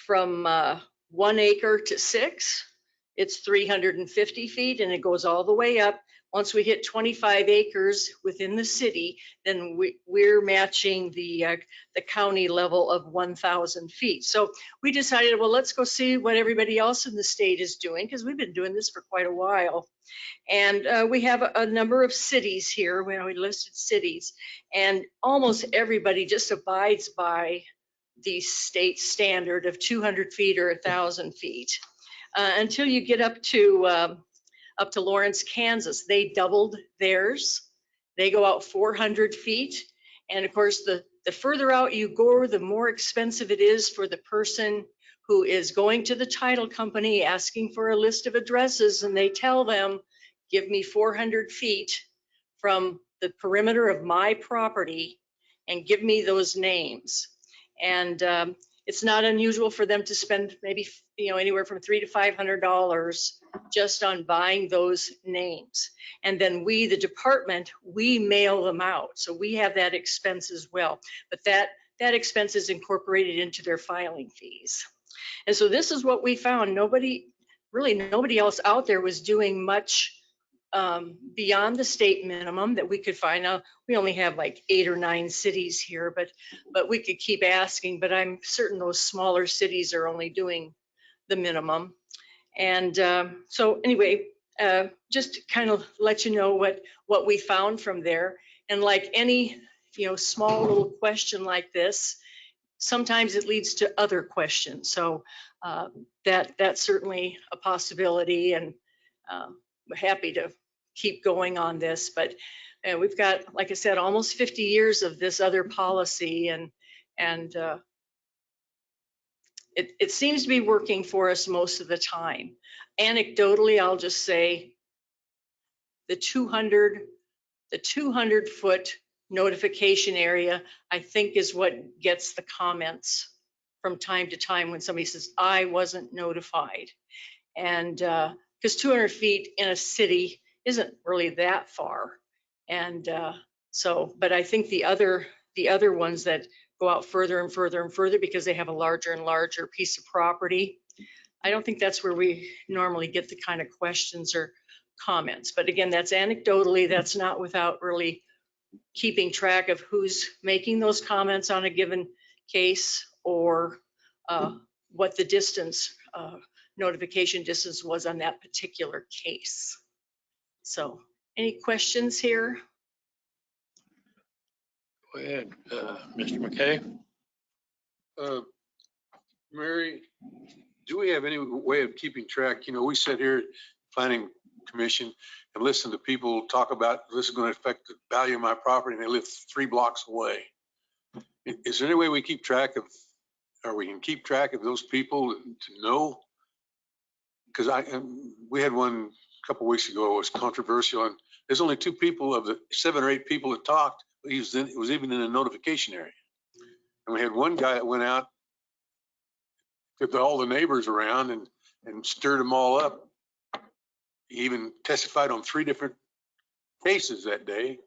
From 1 acre to 6, it's 350 feet, and it goes all the way up. Once we hit 25 acres within the city, then we're matching the county level of 1,000 feet. So we decided, well, let's go see what everybody else in the state is doing, because we've been doing this for quite a while. And we have a number of cities here. We listed cities, and almost everybody just abides by the state standard of 200 feet or 1,000 feet. Until you get up to Lawrence, Kansas. They doubled theirs. They go out 400 feet. And of course, the further out you go, the more expensive it is for the person who is going to the title company asking for a list of addresses, and they tell them, give me 400 feet from the perimeter of my property and give me those names. And it's not unusual for them to spend maybe anywhere from $300 to $500 just on buying those names. And then we, the department, we mail them out. So we have that expense as well. But that expense is incorporated into their filing fees. And so this is what we found. Nobody else out there was doing much beyond the state minimum that we could find. Now, we only have like 8 or 9 cities here, but we could keep asking, but I'm certain those smaller cities are only doing the minimum. And so anyway, just to kind of let you know what we found from there. And like any small little question like this, sometimes it leads to other questions. So that's certainly a possibility, and we're happy to keep going on this. But we've got, like I said, almost 50 years of this other policy, and it seems to be working for us most of the time. Anecdotally, I'll just say the 200-foot notification area, I think, is what gets the comments from time to time when somebody says, I wasn't notified. And because 200 feet in a city isn't really that far. And but I think the other ones that go out further and further and further because they have a larger and larger piece of property, I don't think that's where we normally get the kind of questions or comments. But again, that's anecdotally, that's not without really keeping track of who's making those comments on a given case, or what the distance, notification distance was on that particular case. So any questions here? Go ahead, Mr. McKay. Mary, do we have any way of keeping track? We sit here, planning commission, and listen to people talk about this is going to affect the value of my property, and they live 3 blocks away. Is there any way we keep track of, or we can keep track of those people to know? Because we had one a couple of weeks ago. It was controversial, and there's only 2 people of the 7 or 8 people that talked. It was even in a notification area, and we had one guy that went out with all the neighbors around and stirred them all up. He even testified on 3 different cases that day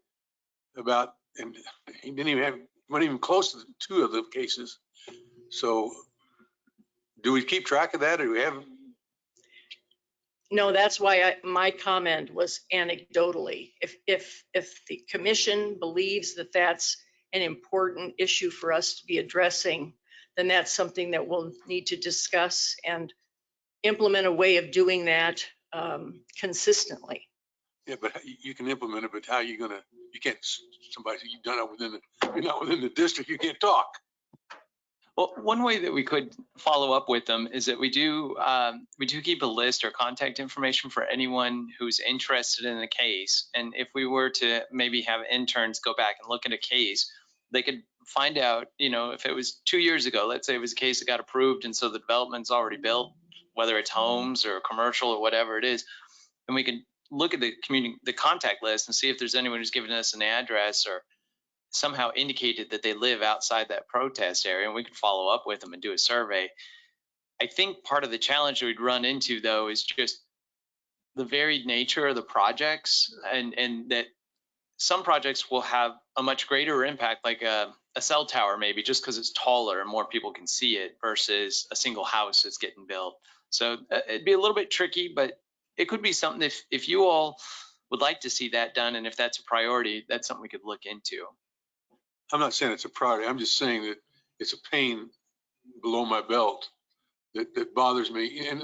about, and he wasn't even close to 2 of the cases. So do we keep track of that, or do we have? No, that's why my comment was anecdotally. If the commission believes that that's an important issue for us to be addressing, then that's something that we'll need to discuss and implement a way of doing that consistently. Yeah, but you can implement it, but how are you gonna? You can't. Somebody you've done it you're not within the district. You can't talk. Well, one way that we could follow up with them is that we do keep a list or contact information for anyone who's interested in the case. And if we were to maybe have interns go back and look at a case, they could find out, if it was 2 years ago, let's say it was a case that got approved, and so the development's already built, whether it's homes or commercial or whatever it is, and we can look at the contact list and see if there's anyone who's given us an address or somehow indicated that they live outside that protest area, and we can follow up with them and do a survey. I think part of the challenge we'd run into though is just the varied nature of the projects, and that some projects will have a much greater impact, like a cell tower maybe, just because it's taller and more people can see it versus a single house that's getting built. So it'd be a little bit tricky, but it could be something if you all would like to see that done, and if that's a priority, that's something we could look into. I'm not saying it's a priority. I'm just saying that it's a pain below my belt that bothers me. And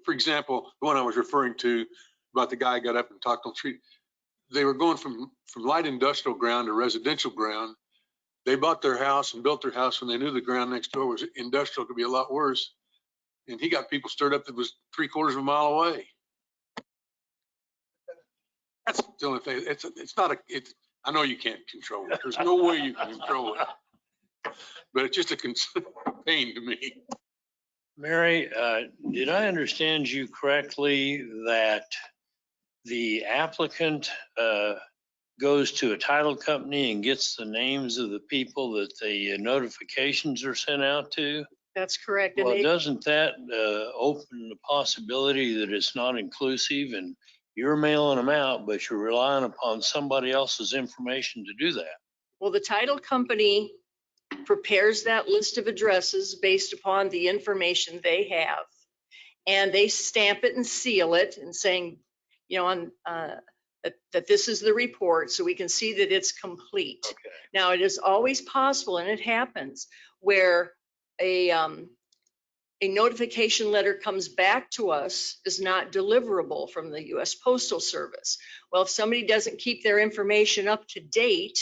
for example, the one I was referring to about the guy got up and talked on the street, they were going from light industrial ground to residential ground. They bought their house and built their house when they knew the ground next door was industrial, could be a lot worse. And he got people stirred up that was 3/4 of a mile away. That's the only thing. It's not a, I know you can't control it. There's no way you can control it. But it's just a pain to me. Mary, did I understand you correctly that the applicant goes to a title company and gets the names of the people that the notifications are sent out to? That's correct. And Well, doesn't that open the possibility that it's not inclusive and you're mailing them out, but you're relying upon somebody else's information to do that? well, the title company prepares that list of addresses based upon the information they have. And they stamp it and seal it and saying, on that this is the report, so we can see that it's complete. Okay. Now, it is always possible, and it happens, where a notification letter comes back to us is not deliverable from the U.S. Postal Service. Well, if somebody doesn't keep their information up to date,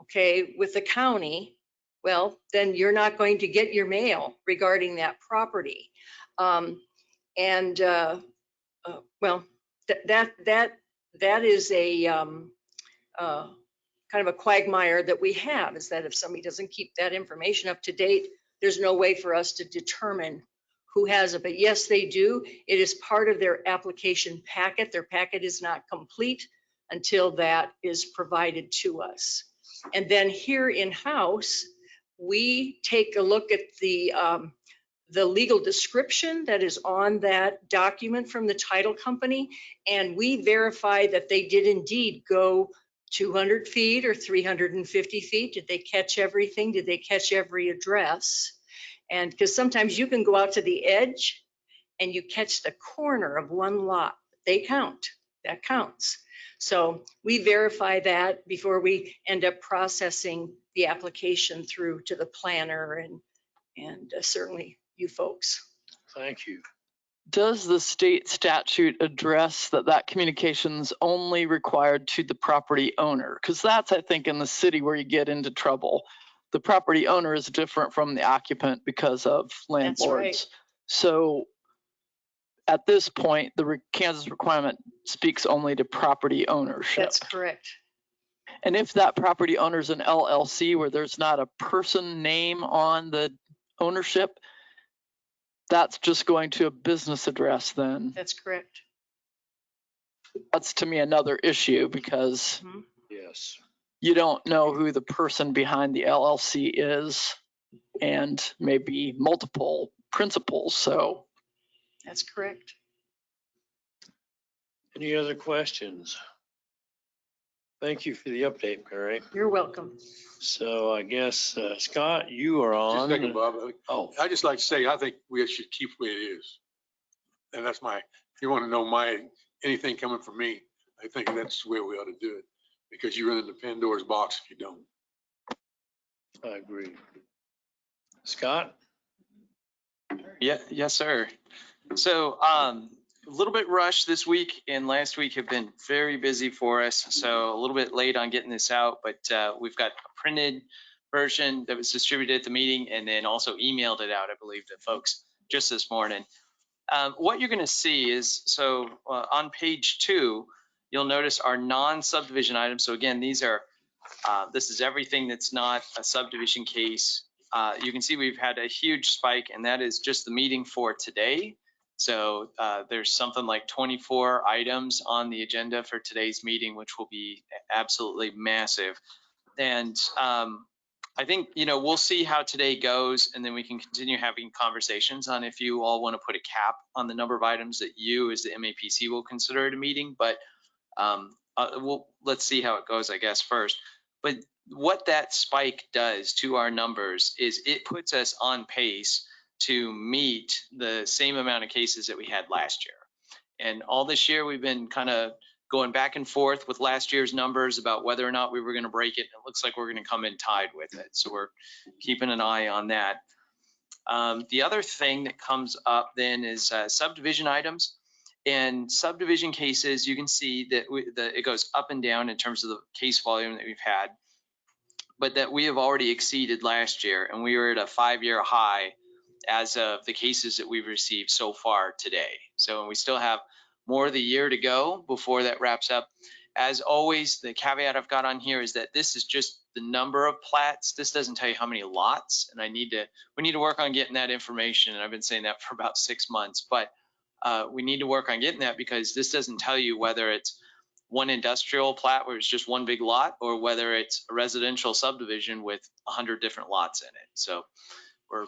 okay, with the county, well, then you're not going to get your mail regarding that property. Well, that is a kind of a quagmire that we have, is that if somebody doesn't keep that information up to date, there's no way for us to determine who has it. But yes, they do. It is part of their application packet. Their packet is not complete until that is provided to us. And then here in-house, we take a look at the legal description that is on that document from the title company, and we verify that they did indeed go 200 feet or 350 feet. Did they catch everything? Did they catch every address? And because sometimes you can go out to the edge and you catch the corner of one lot. They count. That counts. So we verify that before we end up processing the application through to the planner and certainly you folks. Thank you. Does the state statute address that communication's only required to the property owner? Because that's, I think, in the city where you get into trouble. The property owner is different from the occupant because of landlords. That's right. So at this point, the Kansas requirement speaks only to property ownership. That's correct. And if that property owner is an LLC where there's not a person name on the ownership, that's just going to a business address then. That's correct. That's to me another issue because Yes. you don't know who the person behind the LLC is and maybe multiple principals. So that's correct. Any other questions? Thank you for the update, Mary. You're welcome. So I guess, Scott, you are on. Just a second, Bob. Oh, I just like to say, I think we should keep the way it is. And that's if you want to know anything coming from me, I think that's the way we ought to do it, because you run into Pandora's box if you don't. I agree. Scott? Yeah, yes, sir. So a little bit rushed this week and last week have been very busy for us. So a little bit late on getting this out, but we've got a printed version that was distributed at the meeting and then also emailed it out, I believe, to folks just this morning. What you're going to see is, so on page 2, you'll notice our non-subdivision items. So again, these are, this is everything that's not a subdivision case. You can see we've had a huge spike, and that is just the meeting for today. So there's something like 24 items on the agenda for today's meeting, which will be absolutely massive. And I think, we'll see how today goes, and then we can continue having conversations on if you all want to put a cap on the number of items that you as the MAPC will consider at a meeting. But let's see how it goes, I guess, first. But what that spike does to our numbers is it puts us on pace to meet the same amount of cases that we had last year. And all this year, we've been kind of going back and forth with last year's numbers about whether or not we were going to break it. It looks like we're going to come in tied with it. So we're keeping an eye on that. The other thing that comes up then is subdivision items. And subdivision cases, you can see that it goes up and down in terms of the case volume that we've had, but that we have already exceeded last year, and we were at a 5-year high as of the cases that we've received so far today. So we still have more of the year to go before that wraps up. As always, the caveat I've got on here is that this is just the number of plats. This doesn't tell you how many lots, and we need to work on getting that information. And I've been saying that for about 6 months, but we need to work on getting that, because this doesn't tell you whether it's one industrial plat where it's just one big lot, or whether it's a residential subdivision with 100 different lots in it. So we're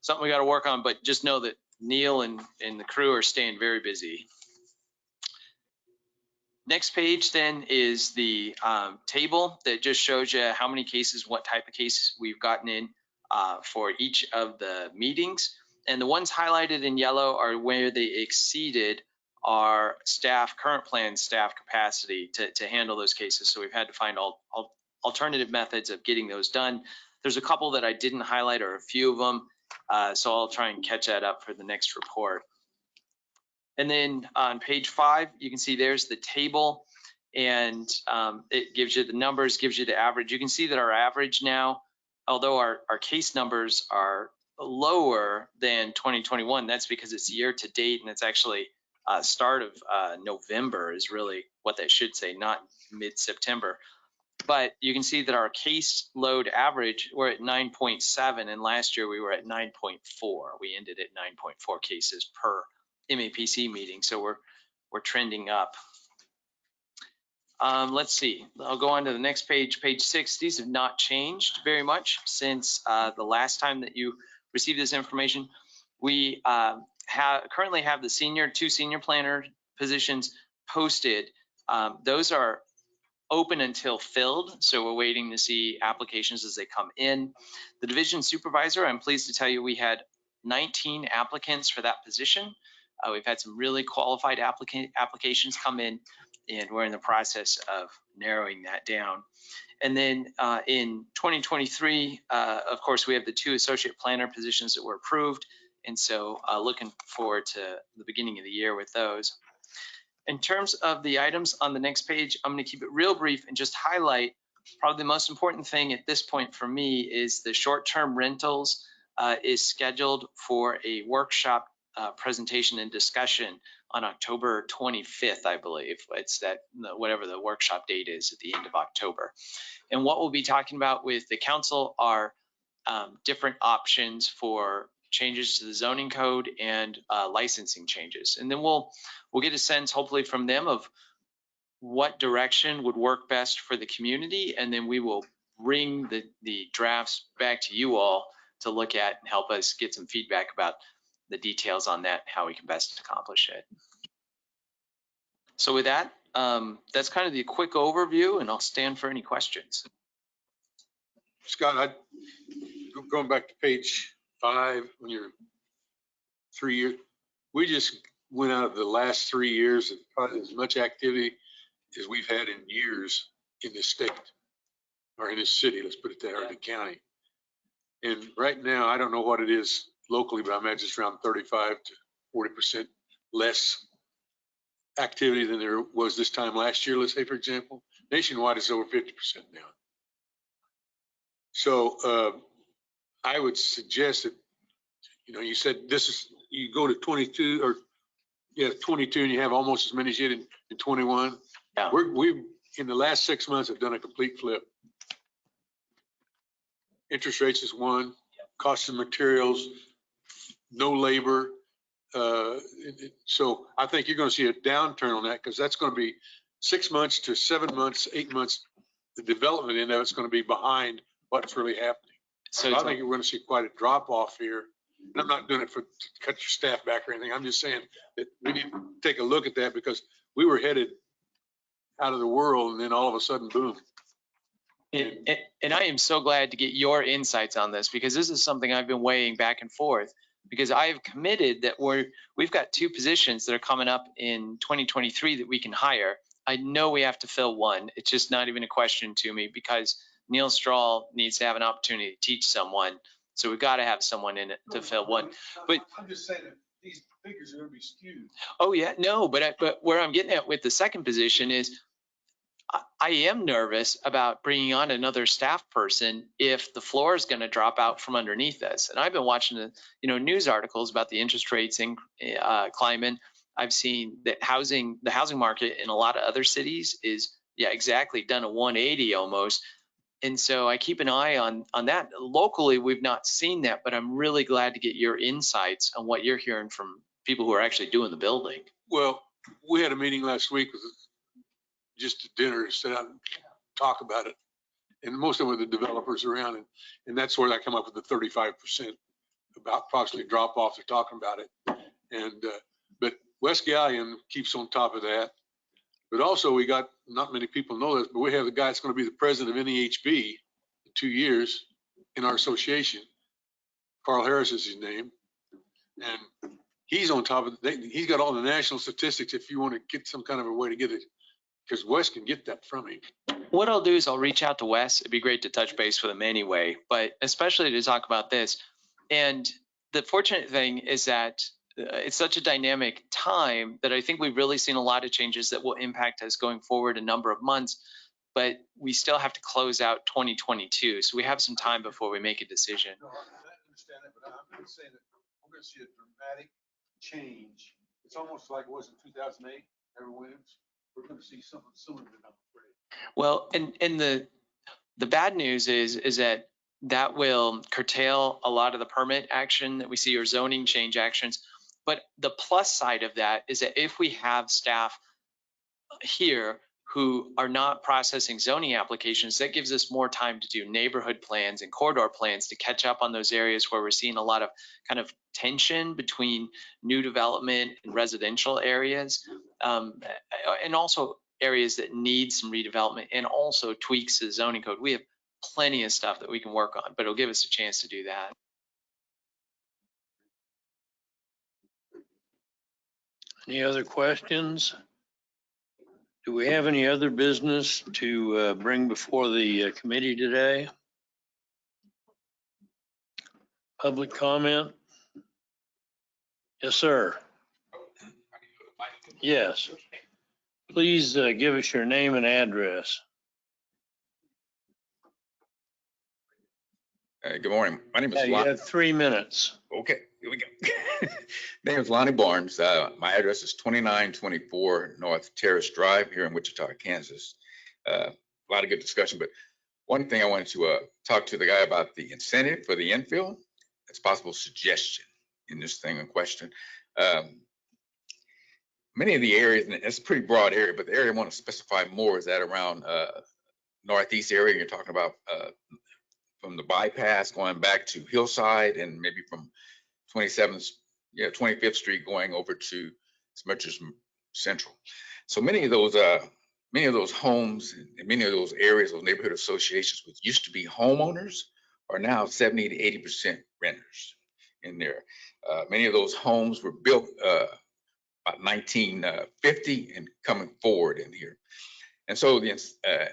something we got to work on, but just know that Neil and the crew are staying very busy. Next page then is the table that just shows you how many cases, what type of cases we've gotten in for each of the meetings. And the ones highlighted in yellow are where they exceeded our current plan staff capacity to handle those cases. So we've had to find alternative methods of getting those done. There's a couple that I didn't highlight, or a few of them. So I'll try and catch that up for the next report. And then on page 5, you can see there's the table, and it gives you the numbers, gives you the average. You can see that our average now, although our case numbers are lower than 2021, that's because it's year to date, and it's actually start of November is really what that should say, not mid-September. But you can see that our case load average, we're at 9.7, and last year we were at 9.4. We ended at 9.4 cases per MAPC meeting, so we're trending up. Let's see, I'll go on to the next page, page 6. These have not changed very much since the last time that you received this information. We currently have the 2 senior planner positions posted. Those are open until filled, so we're waiting to see applications as they come in. The division supervisor, I'm pleased to tell you we had 19 applicants for that position. We've had some really qualified applications come in, and we're in the process of narrowing that down. And then in 2023, of course, we have the 2 associate planner positions that were approved. And so looking forward to the beginning of the year with those. In terms of the items on the next page, I'm going to keep it real brief and just highlight probably the most important thing at this point for me is the short-term rentals is scheduled for a workshop presentation and discussion on October 25th, I believe. It's that whatever the workshop date is at the end of October. And what we'll be talking about with the council are different options for changes to the zoning code and licensing changes. And then we'll get a sense, hopefully from them, of what direction would work best for the community. And then we will bring the drafts back to you all to look at and help us get some feedback about the details on that, how we can best accomplish it. So with that, that's kind of the quick overview, and I'll stand for any questions. Scott, going back to page 5, when you're 3 years, we just went out of the last 3 years of probably as much activity as we've had in years in this state, or in this city, let's put it there, in the county. And right now, I don't know what it is locally, but I imagine it's around 35 to 40% less activity than there was this time last year, let's say, for example. Nationwide, it's over 50% now. So I would suggest that, you said you go to 22 or 22 and you have almost as many as you did in 21. Yeah. We've in the last 6 months have done a complete flip. Interest rates is one, cost of materials, no labor. So I think you're going to see a downturn on that, because that's going to be 6 months to 7 months, 8 months. The development end of it's going to be behind what's really happening. So I it's think we're going to see quite a drop off here. And I'm not doing it to cut your staff back or anything. I'm just saying that we need to take a look at that because we were headed out of the world and then all of a sudden, boom. And I am so glad to get your insights on this because this is something I've been weighing back and forth because I have committed that we've got 2 positions that are coming up in 2023 that we can hire. I know we have to fill one. It's just not even a question to me because Neil Strahl needs to have an opportunity to teach someone. So we've got to have someone in it to fill one. But I'm just saying that these figures are going to be skewed. oh yeah, no, but where I'm getting at with the second position is I am nervous about bringing on another staff person if the floor is going to drop out from underneath us. And I've been watching the news articles about the interest rates climbing. I've seen that the housing market in a lot of other cities is exactly done a 180 almost. And so I keep an eye on that. Locally, we've not seen that, but I'm really glad to get your insights on what you're hearing from people who are actually doing the building. Well, we had a meeting last week with just a dinner to sit down and talk about it. And most of them were the developers around. And that's where I come up with the 35% about approximately drop off. They're talking about it. And, but West Galleon keeps on top of that. But also we got, not many people know this, but we have the guy that's going to be the president of NEHB in 2 years in our association. Carl Harris is his name. And he's on top of it. He's got all the national statistics if you want to get some kind of a way to get it, because Wes can get that from him. What I'll do is I'll reach out to Wes. It'd be great to touch base with him anyway, but especially to talk about this. And the fortunate thing is that it's such a dynamic time that I think we've really seen a lot of changes that will impact us going forward a number of months, but we still have to close out 2022. So we have some time before we make a decision. No, I understand that, but I'm going to say that we're going to see a dramatic change. It's almost like it was in 2008, Ever Williams. We're going to see something similar to that, I'm afraid. Well, and the bad news is that will curtail a lot of the permit action that we see or zoning change actions. But the plus side of that is that if we have staff here who are not processing zoning applications, that gives us more time to do neighborhood plans and corridor plans to catch up on those areas where we're seeing a lot of kind of tension between new development and residential areas, and also areas that need some redevelopment and also tweaks to the zoning code. We have plenty of stuff that we can work on, but it'll give us a chance to do that. Any other questions? Do we have any other business to bring before the committee today? Public comment? Yes, sir. Yes. Please give us your name and address. Good morning. My name is You have 3 minutes. Okay, here we go. Name is Lonnie Barnes. My address is 2924 North Terrace Drive here in Wichita, Kansas. A lot of good discussion, but one thing I wanted to talk to the guy about the incentive for the infill. It's a possible suggestion in this thing in question. Many of the areas, and it's a pretty broad area, but the area I want to specify more is that around northeast area. You're talking about from the bypass going back to Hillside and maybe from 25th Street going over to Smithers Central. So many of those homes and many of those areas, those neighborhood associations, which used to be homeowners, are now 70 to 80% renters in there. Many of those homes were built about 1950 and coming forward in here. And so,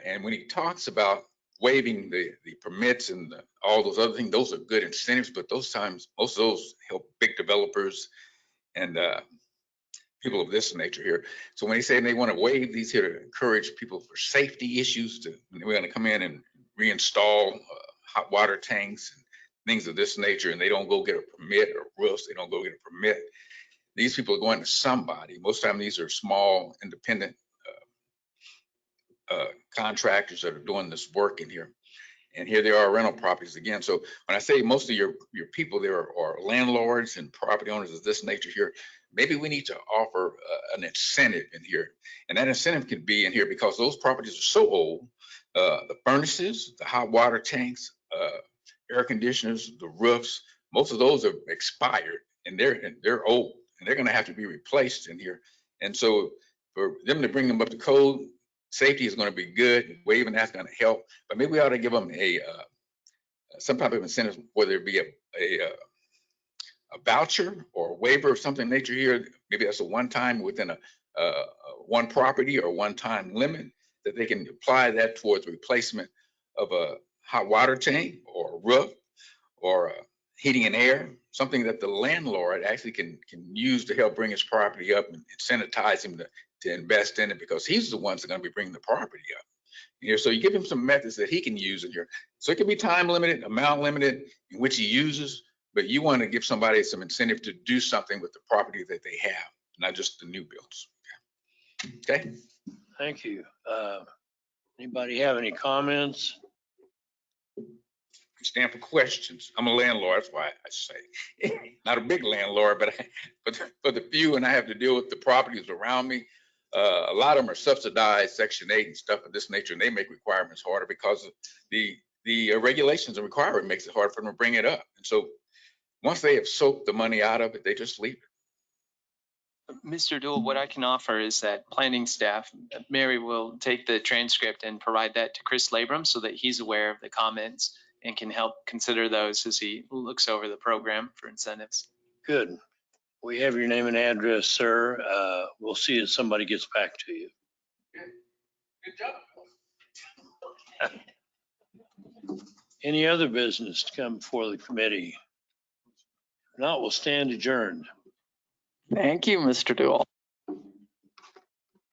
and when he talks about waiving the permits and all those other things, those are good incentives, but those times, most of those help big developers and people of this nature here. So when they say they want to waive these here to encourage people for safety issues, we're going to come in and reinstall hot water tanks and things of this nature, and they don't go get a permit, or roofs, they don't go get a permit. These people are going to somebody. Most of the time, these are small, independent contractors that are doing this work in here. And here they are, rental properties again. So when I say most of your people there are landlords and property owners of this nature here, maybe we need to offer an incentive in here. And that incentive could be in here because those properties are so old, the furnaces, the hot water tanks, air conditioners, the roofs, most of those are expired and they're old and they're going to have to be replaced in here. And so for them to bring them up to code, safety is going to be good. Waiving that's going to help, but maybe we ought to give them some type of incentive, whether it be a voucher or a waiver of something nature here. Maybe that's a one-time within a one property or one-time limit that they can apply that towards replacement of a hot water tank or a roof or heating and air, something that the landlord actually can use to help bring his property up and incentivize him to invest in it, because he's the ones that are going to be bringing the property up. You know, so you give him some methods that he can use in here. So it can be time limited, amount limited in which he uses, but you want to give somebody some incentive to do something with the property that they have, not just the new builds. Okay. Thank you. Anybody have any comments? Stand for questions. I'm a landlord, that's why I say. Not a big landlord, but for the few, and I have to deal with the properties around me. A lot of them are subsidized Section 8 and stuff of this nature, and they make requirements harder because of the regulations and requirement makes it hard for them to bring it up. And so once they have soaked the money out of it, they just leave it. Mr. Duell, what I can offer is that planning staff, Mary will take the transcript and provide that to Chris Labrum so that he's aware of the comments and can help consider those as he looks over the program for incentives. Good. We have your name and address, sir. We'll see if somebody gets back to you. Good job. Any other business to come before the committee? If not, we'll stand adjourned. Thank you, Mr. Duell.